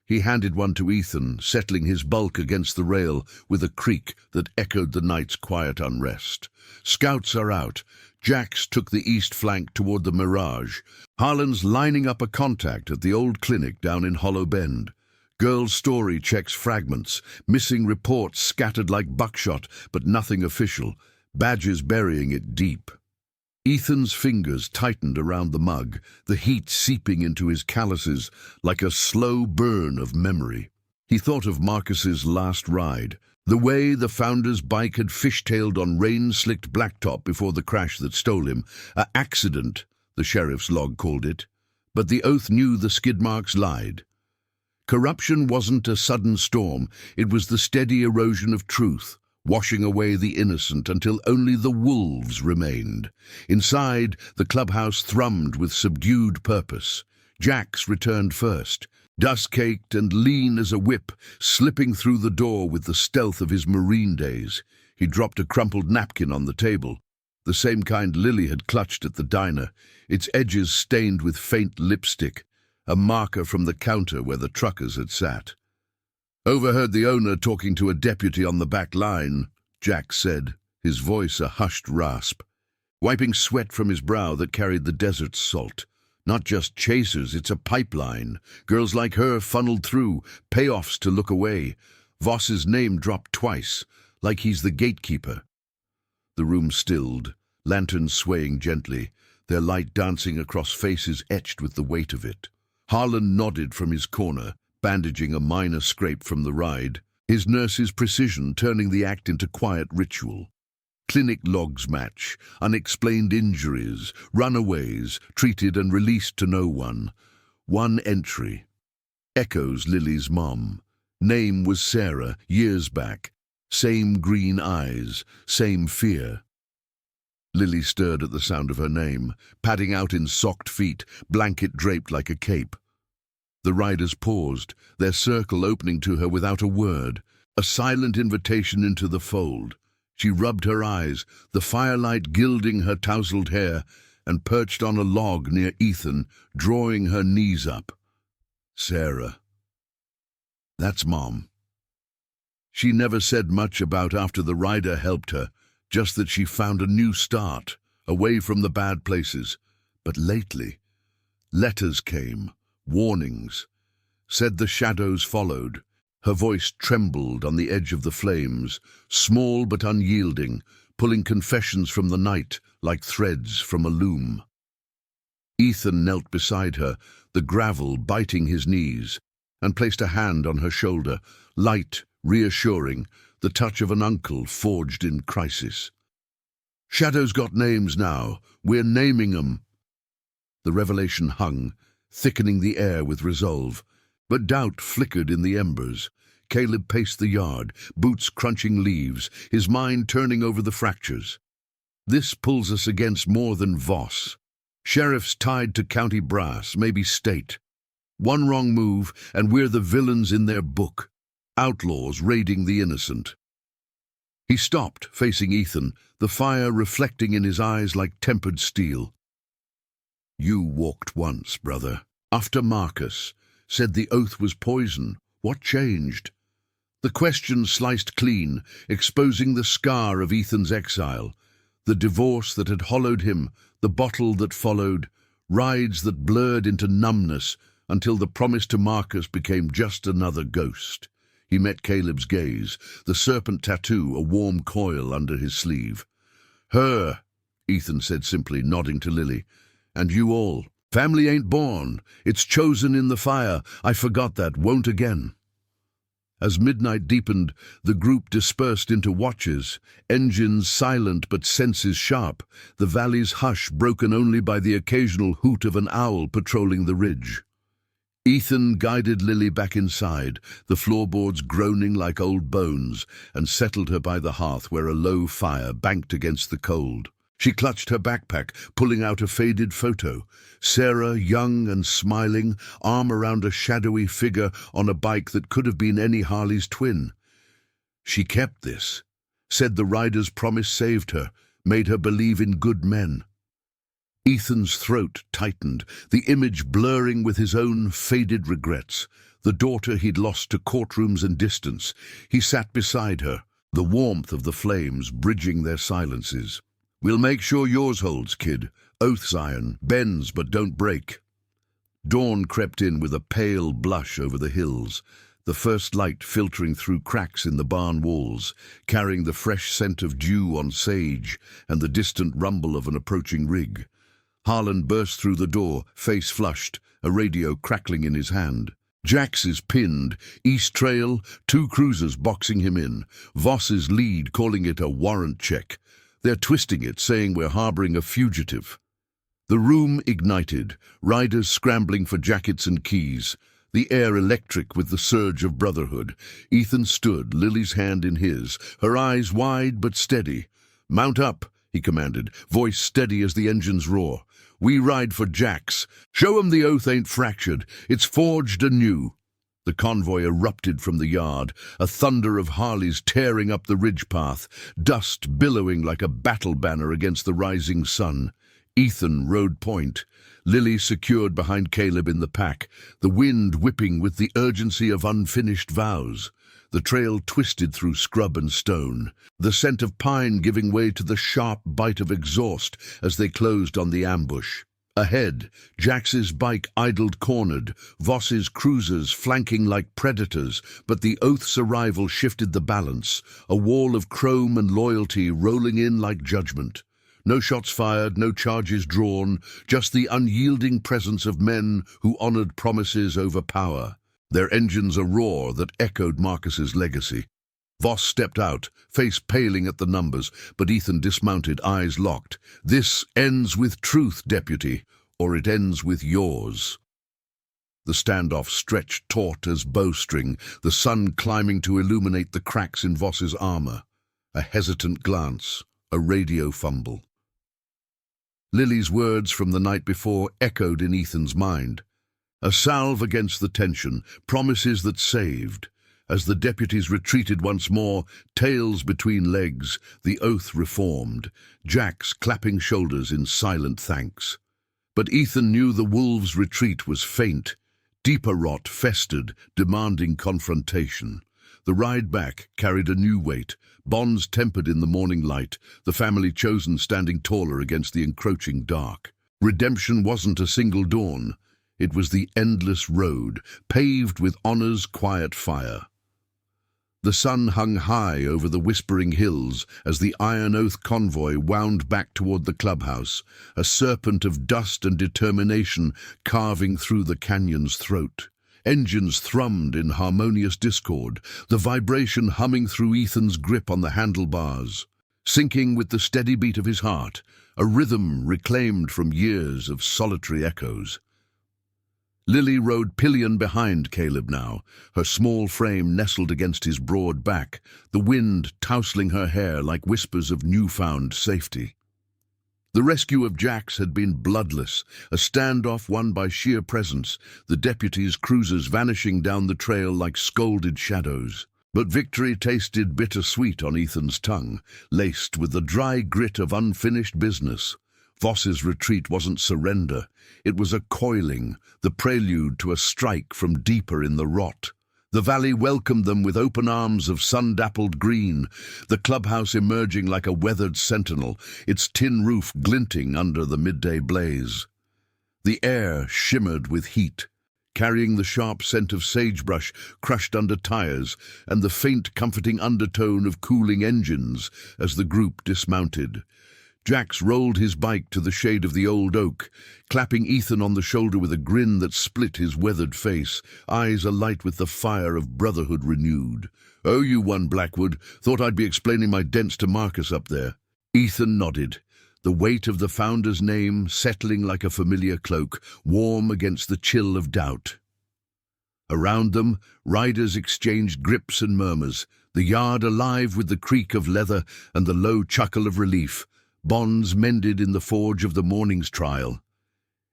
He handed one to Ethan, settling his bulk against the rail with a creak that echoed the night's quiet unrest. Scouts are out. Jax took the east flank toward the Mirage. Harlan's lining up a contact at the old clinic down in Hollow Bend. Girl's story checks fragments, missing reports scattered like buckshot, but nothing official, badges burying it deep. Ethan's fingers tightened around the mug, the heat seeping into his calluses like a slow burn of memory. He thought of Marcus's last ride, the way the founder's bike had fishtailed on rain-slicked blacktop before the crash that stole him. An accident, the sheriff's log called it, but the oath knew the skid marks lied. Corruption wasn't a sudden storm, it was the steady erosion of truth, washing away the innocent until only the wolves remained. Inside, the clubhouse thrummed with subdued purpose. Jax returned first, dust-caked and lean as a whip, slipping through the door with the stealth of his Marine days. He dropped a crumpled napkin on the table, the same kind Lily had clutched at the diner, its edges stained with faint lipstick, a marker from the counter where the truckers had sat. "Overheard the owner talking to a deputy on the back line," Jack said, his voice a hushed rasp, wiping sweat from his brow that carried the desert's salt. "Not just chasers, it's a pipeline. Girls like her funneled through, payoffs to look away. Voss's name dropped twice, like he's the gatekeeper." The room stilled, lanterns swaying gently, their light dancing across faces etched with the weight of it. Harlan nodded from his corner, bandaging a minor scrape from the ride, his nurse's precision turning the act into quiet ritual. Clinic logs match, unexplained injuries, runaways, treated and released to no one. One entry. Echoes Lily's mom. Name was Sarah, years back. Same green eyes, same fear. Lily stirred at the sound of her name, padding out in socked feet, blanket draped like a cape. The riders paused, their circle opening to her without a word, a silent invitation into the fold. She rubbed her eyes, the firelight gilding her tousled hair, and perched on a log near Ethan, drawing her knees up. Sarah. That's Mom. She never said much about after the rider helped her, just that she found a new start, away from the bad places. But lately, letters came, warnings. Said the shadows followed. Her voice trembled on the edge of the flames, small but unyielding, pulling confessions from the night like threads from a loom. Ethan knelt beside her, the gravel biting his knees, and placed a hand on her shoulder, light, reassuring, the touch of an uncle forged in crisis. Shadows got names now. We're naming 'em. The revelation hung, thickening the air with resolve, but doubt flickered in the embers. Caleb paced the yard, boots crunching leaves, his mind turning over the fractures. This pulls us against more than Voss. Sheriffs tied to county brass, maybe state. One wrong move, and we're the villains in their book. Outlaws raiding the innocent. He stopped, facing Ethan, the fire reflecting in his eyes like tempered steel. You walked once, brother. After Marcus. Said the oath was poison. What changed? The question sliced clean, exposing the scar of Ethan's exile. The divorce that had hollowed him, the bottle that followed, rides that blurred into numbness until the promise to Marcus became just another ghost. He met Caleb's gaze, the serpent tattoo a warm coil under his sleeve. Her, Ethan said simply, nodding to Lily. And you all. Family ain't born. It's chosen in the fire. I forgot that, won't again. As midnight deepened, the group dispersed into watches, engines silent but senses sharp, the valley's hush broken only by the occasional hoot of an owl patrolling the ridge. Ethan guided Lily back inside, the floorboards groaning like old bones, and settled her by the hearth where a low fire banked against the cold. She clutched her backpack, pulling out a faded photo. Sarah, young and smiling, arm around a shadowy figure on a bike that could have been any Harley's twin. She kept this, said the rider's promise saved her, made her believe in good men. Ethan's throat tightened, the image blurring with his own faded regrets. The daughter he'd lost to courtrooms and distance. He sat beside her, the warmth of the flames bridging their silences. We'll make sure yours holds, kid. Oaths iron, bends but don't break. Dawn crept in with a pale blush over the hills, the first light filtering through cracks in the barn walls, carrying the fresh scent of dew on sage and the distant rumble of an approaching rig. Harlan burst through the door, face flushed, a radio crackling in his hand. Jax is pinned, East Trail, 2 cruisers boxing him in, Voss's lead calling it a warrant check. They're twisting it, saying we're harboring a fugitive. The room ignited, riders scrambling for jackets and keys, the air electric with the surge of brotherhood. Ethan stood, Lily's hand in his, her eyes wide but steady. Mount up, he commanded, voice steady as the engine's roar. We ride for Jax. Show 'em the oath ain't fractured. It's forged anew. The convoy erupted from the yard, a thunder of Harleys tearing up the ridge path, dust billowing like a battle banner against the rising sun. Ethan rode point, Lily secured behind Caleb in the pack, the wind whipping with the urgency of unfinished vows. The trail twisted through scrub and stone, the scent of pine giving way to the sharp bite of exhaust as they closed on the ambush. Ahead, Jax's bike idled cornered, Voss's cruisers flanking like predators, but the oath's arrival shifted the balance, a wall of chrome and loyalty rolling in like judgment. No shots fired, no charges drawn, just the unyielding presence of men who honored promises over power. Their engines a roar that echoed Marcus's legacy. Voss stepped out, face paling at the numbers, but Ethan dismounted, eyes locked. This ends with truth, deputy, or it ends with yours. The standoff stretched taut as bowstring, the sun climbing to illuminate the cracks in Voss's armor. A hesitant glance, a radio fumble. Lily's words from the night before echoed in Ethan's mind. A salve against the tension, promises that saved. As the deputies retreated once more, tails between legs, the oath reformed, Jax clapping shoulders in silent thanks. But Ethan knew the wolves' retreat was faint. Deeper rot festered, demanding confrontation. The ride back carried a new weight, bonds tempered in the morning light, the family chosen standing taller against the encroaching dark. Redemption wasn't a single dawn. It was the endless road, paved with honor's quiet fire. The sun hung high over the whispering hills as the Iron Oath convoy wound back toward the clubhouse, a serpent of dust and determination carving through the canyon's throat. Engines thrummed in harmonious discord, the vibration humming through Ethan's grip on the handlebars. Syncing with the steady beat of his heart, a rhythm reclaimed from years of solitary echoes. Lily rode pillion behind Caleb now, her small frame nestled against his broad back, the wind tousling her hair like whispers of newfound safety. The rescue of Jax had been bloodless, a standoff won by sheer presence, the deputies' cruisers vanishing down the trail like scolded shadows. But victory tasted bittersweet on Ethan's tongue, laced with the dry grit of unfinished business. Voss's retreat wasn't surrender. It was a coiling, the prelude to a strike from deeper in the rot. The valley welcomed them with open arms of sun-dappled green, the clubhouse emerging like a weathered sentinel, its tin roof glinting under the midday blaze. The air shimmered with heat, carrying the sharp scent of sagebrush crushed under tires and the faint, comforting undertone of cooling engines as the group dismounted. Jax rolled his bike to the shade of the old oak, clapping Ethan on the shoulder with a grin that split his weathered face, eyes alight with the fire of brotherhood renewed. "Oh, you won, Blackwood. Thought I'd be explaining my dents to Marcus up there." Ethan nodded, the weight of the founder's name settling like a familiar cloak, warm against the chill of doubt. Around them, riders exchanged grips and murmurs, the yard alive with the creak of leather and the low chuckle of relief, bonds mended in the forge of the morning's trial.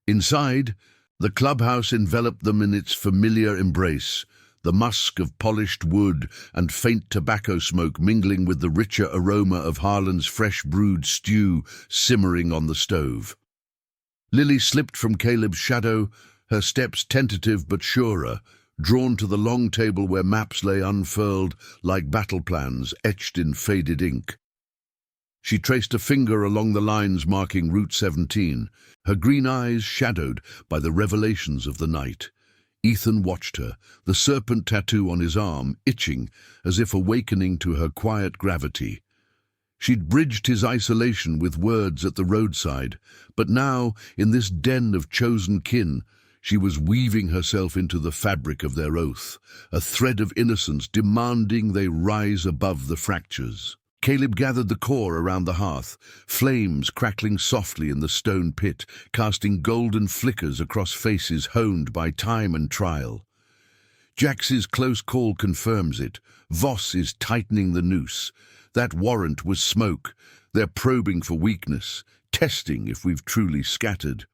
Inside, the clubhouse enveloped them in its familiar embrace, the musk of polished wood and faint tobacco smoke mingling with the richer aroma of Harlan's fresh-brewed stew simmering on the stove. Lily slipped from Caleb's shadow, her steps tentative but surer, drawn to the long table where maps lay unfurled like battle plans etched in faded ink. She traced a finger along the lines marking Route 17, her green eyes shadowed by the revelations of the night. Ethan watched her, the serpent tattoo on his arm itching as if awakening to her quiet gravity. She'd bridged his isolation with words at the roadside, but now, in this den of chosen kin, she was weaving herself into the fabric of their oath, a thread of innocence demanding they rise above the fractures. Caleb gathered the core around the hearth, flames crackling softly in the stone pit, casting golden flickers across faces honed by time and trial. Jax's close call confirms it. Voss is tightening the noose. That warrant was smoke. They're probing for weakness, testing if we've truly scattered.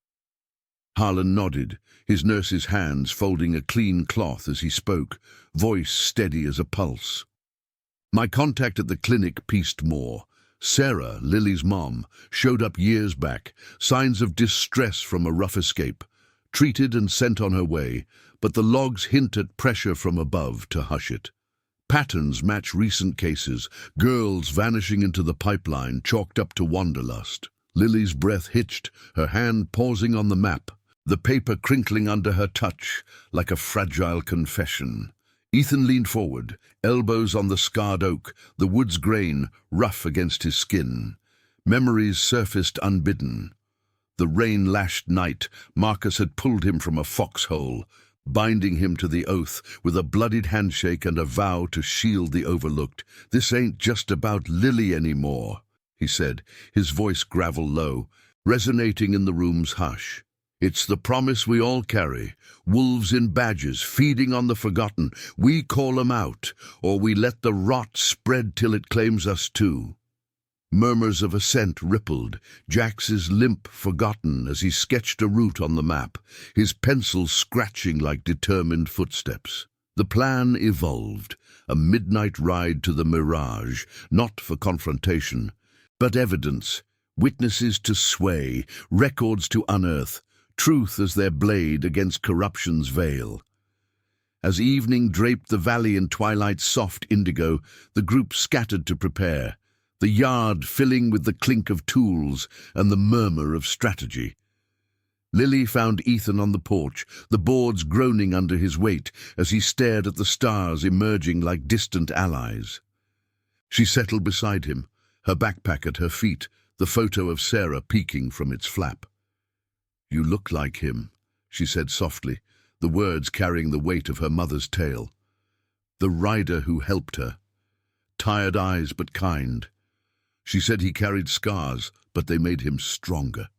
Harlan nodded, his nurse's hands folding a clean cloth as he spoke, voice steady as a pulse. My contact at the clinic pieced more. Sarah, Lily's mom, showed up years back, signs of distress from a rough escape. Treated and sent on her way, but the logs hint at pressure from above to hush it. Patterns match recent cases, girls vanishing into the pipeline chalked up to wanderlust. Lily's breath hitched, her hand pausing on the map, the paper crinkling under her touch like a fragile confession. Ethan leaned forward, elbows on the scarred oak, the wood's grain rough against his skin. Memories surfaced unbidden. The rain-lashed night, Marcus had pulled him from a foxhole, binding him to the oath with a bloodied handshake and a vow to shield the overlooked. "This ain't just about Lily anymore," he said, his voice gravel low, resonating in the room's hush. It's the promise we all carry. Wolves in badges, feeding on the forgotten. We call 'em out, or we let the rot spread till it claims us too. Murmurs of assent rippled. Jax is limp, forgotten, as he sketched a route on the map, his pencil scratching like determined footsteps. The plan evolved, a midnight ride to the mirage, not for confrontation, but evidence, witnesses to sway, records to unearth, truth as their blade against corruption's veil. As evening draped the valley in twilight's soft indigo, the group scattered to prepare, the yard filling with the clink of tools and the murmur of strategy. Lily found Ethan on the porch, the boards groaning under his weight as he stared at the stars emerging like distant allies. She settled beside him, her backpack at her feet, the photo of Sarah peeking from its flap. "You look like him," she said softly, the words carrying the weight of her mother's tale. "The rider who helped her. Tired eyes but kind. She said he carried scars, but they made him stronger."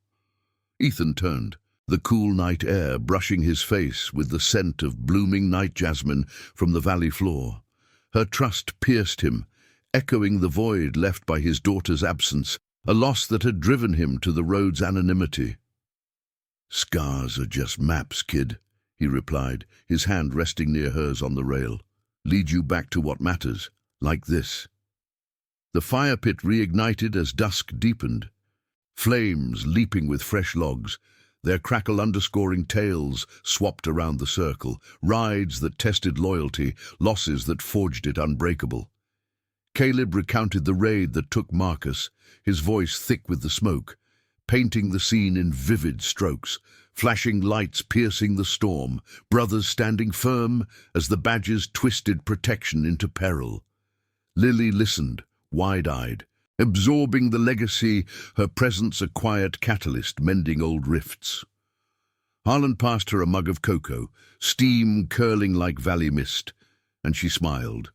Ethan turned, the cool night air brushing his face with the scent of blooming night jasmine from the valley floor. Her trust pierced him, echoing the void left by his daughter's absence, a loss that had driven him to the road's anonymity. "Scars are just maps, kid," he replied, his hand resting near hers on the rail. "Lead you back to what matters, like this." The fire pit reignited as dusk deepened, flames leaping with fresh logs, their crackle underscoring tales swapped around the circle, rides that tested loyalty, losses that forged it unbreakable. Caleb recounted the raid that took Marcus, his voice thick with the smoke, painting the scene in vivid strokes, flashing lights piercing the storm, brothers standing firm as the badges twisted protection into peril. Lily listened, wide-eyed, absorbing the legacy, her presence a quiet catalyst mending old rifts. Harlan passed her a mug of cocoa, steam curling like valley mist, and she smiled,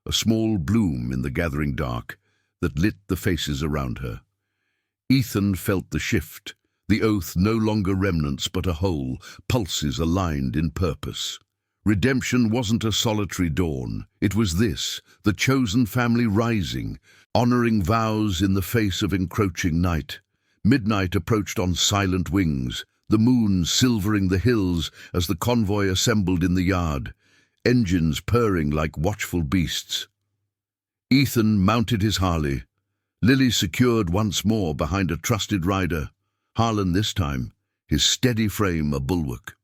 a small bloom in the gathering dark that lit the faces around her. Ethan felt the shift, the oath no longer remnants but a whole, pulses aligned in purpose. Redemption wasn't a solitary dawn. It was this, the chosen family rising, honoring vows in the face of encroaching night. Midnight approached on silent wings, the moon silvering the hills as the convoy assembled in the yard, engines purring like watchful beasts. Ethan mounted his Harley, Lily secured once more behind a trusted rider, Harlan this time, his steady frame a bulwark.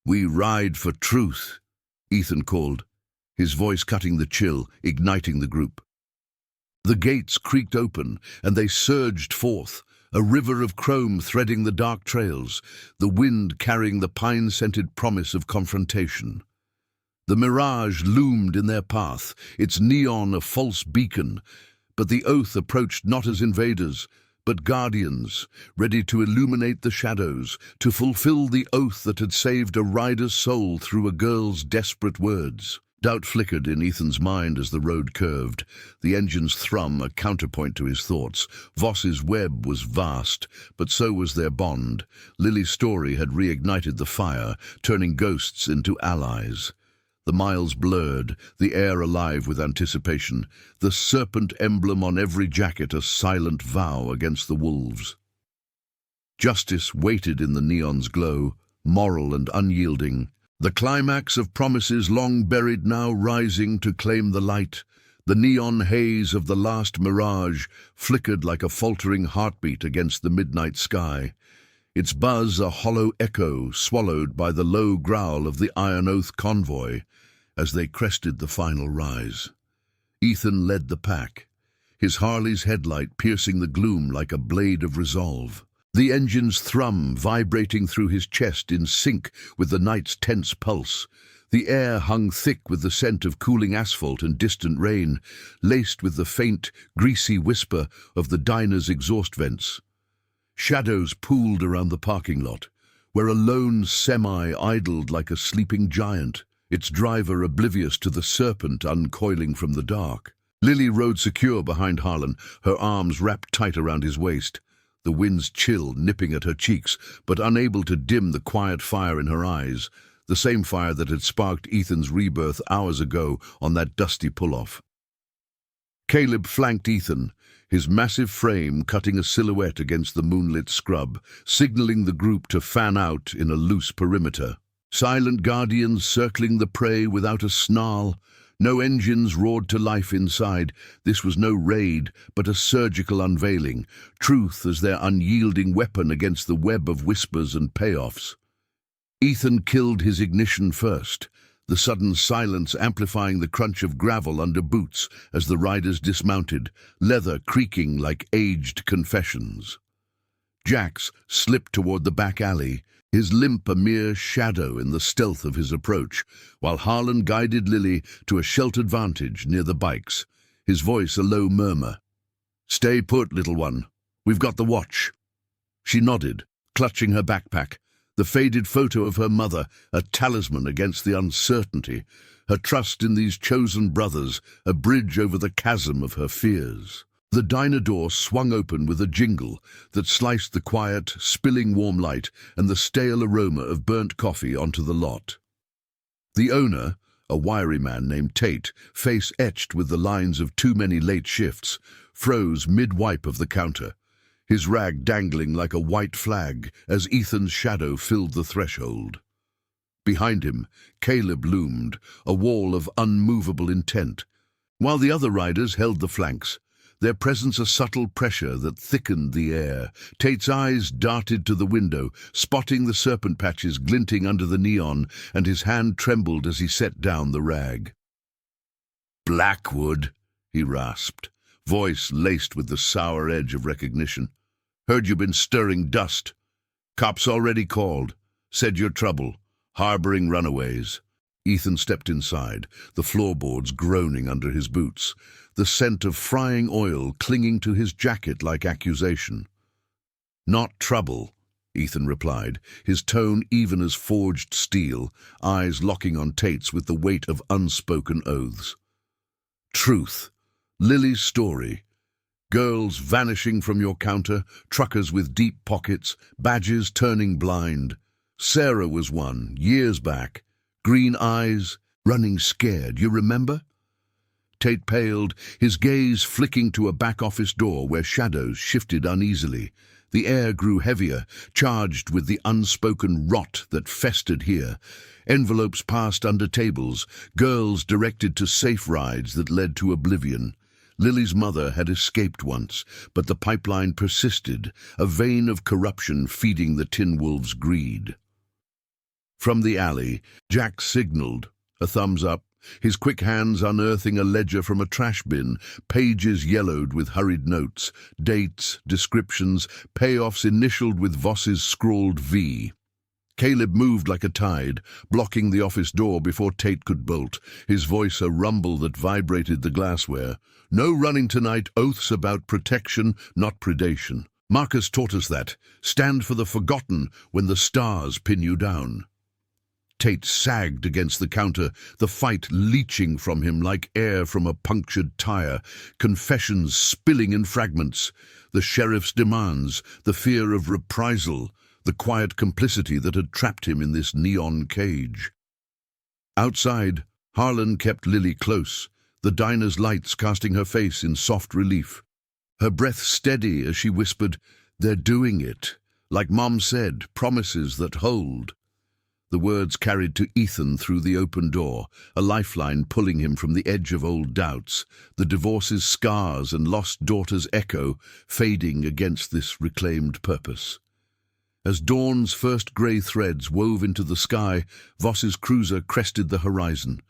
"We ride for truth," Ethan called, his voice cutting the chill, igniting the group. The gates creaked open, and they surged forth, a river of chrome threading the dark trails, the wind carrying the pine-scented promise of confrontation. The mirage loomed in their path, its neon a false beacon, but the oath approached not as invaders, but guardians, ready to illuminate the shadows, to fulfill the oath that had saved a rider's soul through a girl's desperate words. Doubt flickered in Ethan's mind as the road curved, the engine's thrum a counterpoint to his thoughts. Voss's web was vast, but so was their bond. Lily's story had reignited the fire, turning ghosts into allies. The miles blurred, the air alive with anticipation, the serpent emblem on every jacket a silent vow against the wolves. Justice waited in the neon's glow, moral and unyielding, the climax of promises long buried now rising to claim the light. The neon haze of the last mirage flickered like a faltering heartbeat against the midnight sky, its buzz a hollow echo swallowed by the low growl of the Iron Oath convoy as they crested the final rise. Ethan led the pack, his Harley's headlight piercing the gloom like a blade of resolve, the engine's thrum vibrating through his chest in sync with the night's tense pulse. The air hung thick with the scent of cooling asphalt and distant rain, laced with the faint, greasy whisper of the diner's exhaust vents. Shadows pooled around the parking lot, where a lone semi idled like a sleeping giant, its driver oblivious to the serpent uncoiling from the dark. Lily rode secure behind Harlan, her arms wrapped tight around his waist, the wind's chill nipping at her cheeks, but unable to dim the quiet fire in her eyes, the same fire that had sparked Ethan's rebirth hours ago on that dusty pull-off. Caleb flanked Ethan, his massive frame cutting a silhouette against the moonlit scrub, signaling the group to fan out in a loose perimeter. Silent guardians circling the prey without a snarl. No engines roared to life inside. This was no raid, but a surgical unveiling, truth as their unyielding weapon against the web of whispers and payoffs. Ethan killed his ignition first, the sudden silence amplifying the crunch of gravel under boots as the riders dismounted, leather creaking like aged confessions. Jax slipped toward the back alley, his limp a mere shadow in the stealth of his approach, while Harlan guided Lily to a sheltered vantage near the bikes, his voice a low murmur. "Stay put, little one. We've got the watch." She nodded, clutching her backpack, the faded photo of her mother, a talisman against the uncertainty, her trust in these chosen brothers, a bridge over the chasm of her fears. The diner door swung open with a jingle that sliced the quiet, spilling warm light and the stale aroma of burnt coffee onto the lot. The owner, a wiry man named Tate, face etched with the lines of too many late shifts, froze mid-wipe of the counter, his rag dangling like a white flag as Ethan's shadow filled the threshold. Behind him, Caleb loomed, a wall of unmovable intent, while the other riders held the flanks, their presence a subtle pressure that thickened the air. Tate's eyes darted to the window, spotting the serpent patches glinting under the neon, and his hand trembled as he set down the rag. "Blackwood," he rasped, voice laced with the sour edge of recognition. "Heard you been stirring dust. Cops already called. Said you're trouble, harboring runaways." Ethan stepped inside, the floorboards groaning under his boots, the scent of frying oil clinging to his jacket like accusation. "Not trouble," Ethan replied, his tone even as forged steel, eyes locking on Tate's with the weight of unspoken oaths. "Truth. Lily's story. Girls vanishing from your counter, truckers with deep pockets, badges turning blind. Sarah was one, years back. Green eyes, running scared, you remember?" Tate paled, his gaze flicking to a back-office door where shadows shifted uneasily. The air grew heavier, charged with the unspoken rot that festered here. Envelopes passed under tables, girls directed to safe rides that led to oblivion. Lily's mother had escaped once, but the pipeline persisted, a vein of corruption feeding the Tin Wolf's greed. From the alley, Jack signaled, a thumbs up, his quick hands unearthing a ledger from a trash bin, pages yellowed with hurried notes, dates, descriptions, payoffs initialed with Voss's scrawled V. Caleb moved like a tide, blocking the office door before Tate could bolt, his voice a rumble that vibrated the glassware. "No running tonight, oaths about protection, not predation. Marcus taught us that. Stand for the forgotten when the stars pin you down." Tate sagged against the counter, the fight leaching from him like air from a punctured tire, confessions spilling in fragments, the sheriff's demands, the fear of reprisal, the quiet complicity that had trapped him in this neon cage. Outside, Harlan kept Lily close, the diner's lights casting her face in soft relief. Her breath steady as she whispered, "They're doing it. Like Mom said, promises that hold." The words carried to Ethan through the open door, a lifeline pulling him from the edge of old doubts, the divorce's scars and lost daughter's echo fading against this reclaimed purpose. As dawn's first grey threads wove into the sky, Voss's cruiser crested the horizon,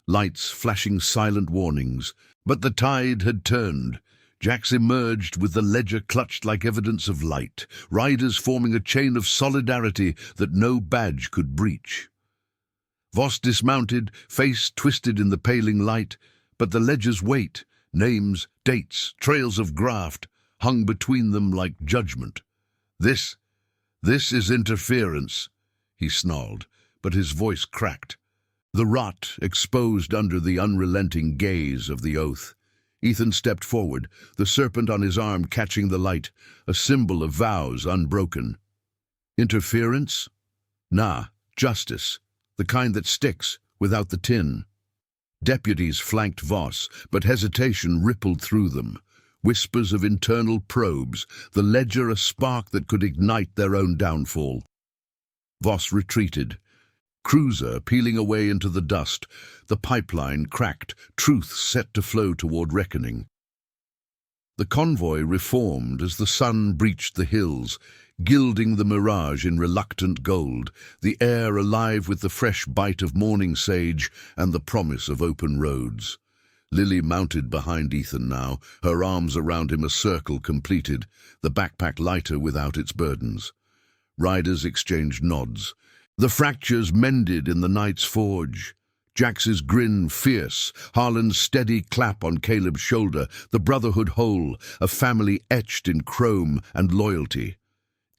lights flashing silent warnings. But the tide had turned. Jax emerged with the ledger clutched like evidence of light, riders forming a chain of solidarity that no badge could breach. Voss dismounted, face twisted in the paling light, but the ledger's weight, names, dates, trails of graft, hung between them like judgment. This is interference," he snarled, but his voice cracked. The rot exposed under the unrelenting gaze of the oath. Ethan stepped forward, the serpent on his arm catching the light, a symbol of vows unbroken. Interference? Nah, justice, the kind that sticks, without the tin. Deputies flanked Voss, but hesitation rippled through them. Whispers of internal probes, the ledger a spark that could ignite their own downfall. Voss retreated, cruiser peeling away into the dust, the pipeline cracked, truth set to flow toward reckoning. The convoy reformed as the sun breached the hills, gilding the mirage in reluctant gold, the air alive with the fresh bite of morning sage and the promise of open roads. Lily mounted behind Ethan now, her arms around him a circle completed, the backpack lighter without its burdens. Riders exchanged nods. The fractures mended in the night's forge. Jax's grin fierce, Harlan's steady clap on Caleb's shoulder, the brotherhood whole, a family etched in chrome and loyalty.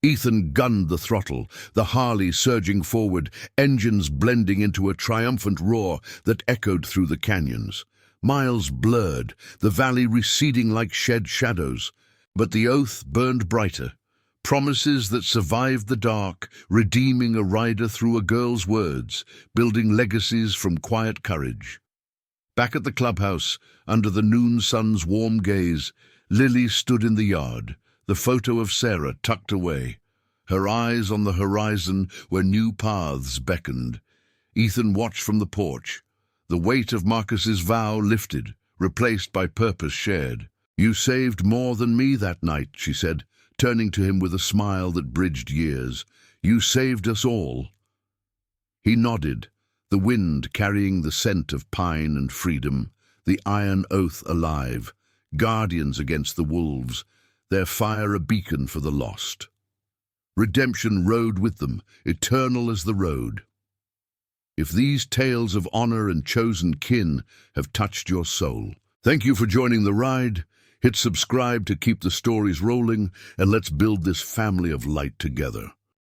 Ethan gunned the throttle, the Harley surging forward, engines blending into a triumphant roar that echoed through the canyons. Miles blurred, the valley receding like shed shadows, but the oath burned brighter. Promises that survived the dark, redeeming a rider through a girl's words, building legacies from quiet courage. Back at the clubhouse, under the noon sun's warm gaze, Lily stood in the yard, the photo of Sarah tucked away, her eyes on the horizon where new paths beckoned. Ethan watched from the porch. The weight of Marcus's vow lifted, replaced by purpose shared. "You saved more than me that night," she said, turning to him with a smile that bridged years. "You saved us all." He nodded, the wind carrying the scent of pine and freedom, the iron oath alive, guardians against the wolves, their fire a beacon for the lost. Redemption rode with them, eternal as the road. If these tales of honor and chosen kin have touched your soul, thank you for joining the ride. Hit subscribe to keep the stories rolling, and let's build this family of light together.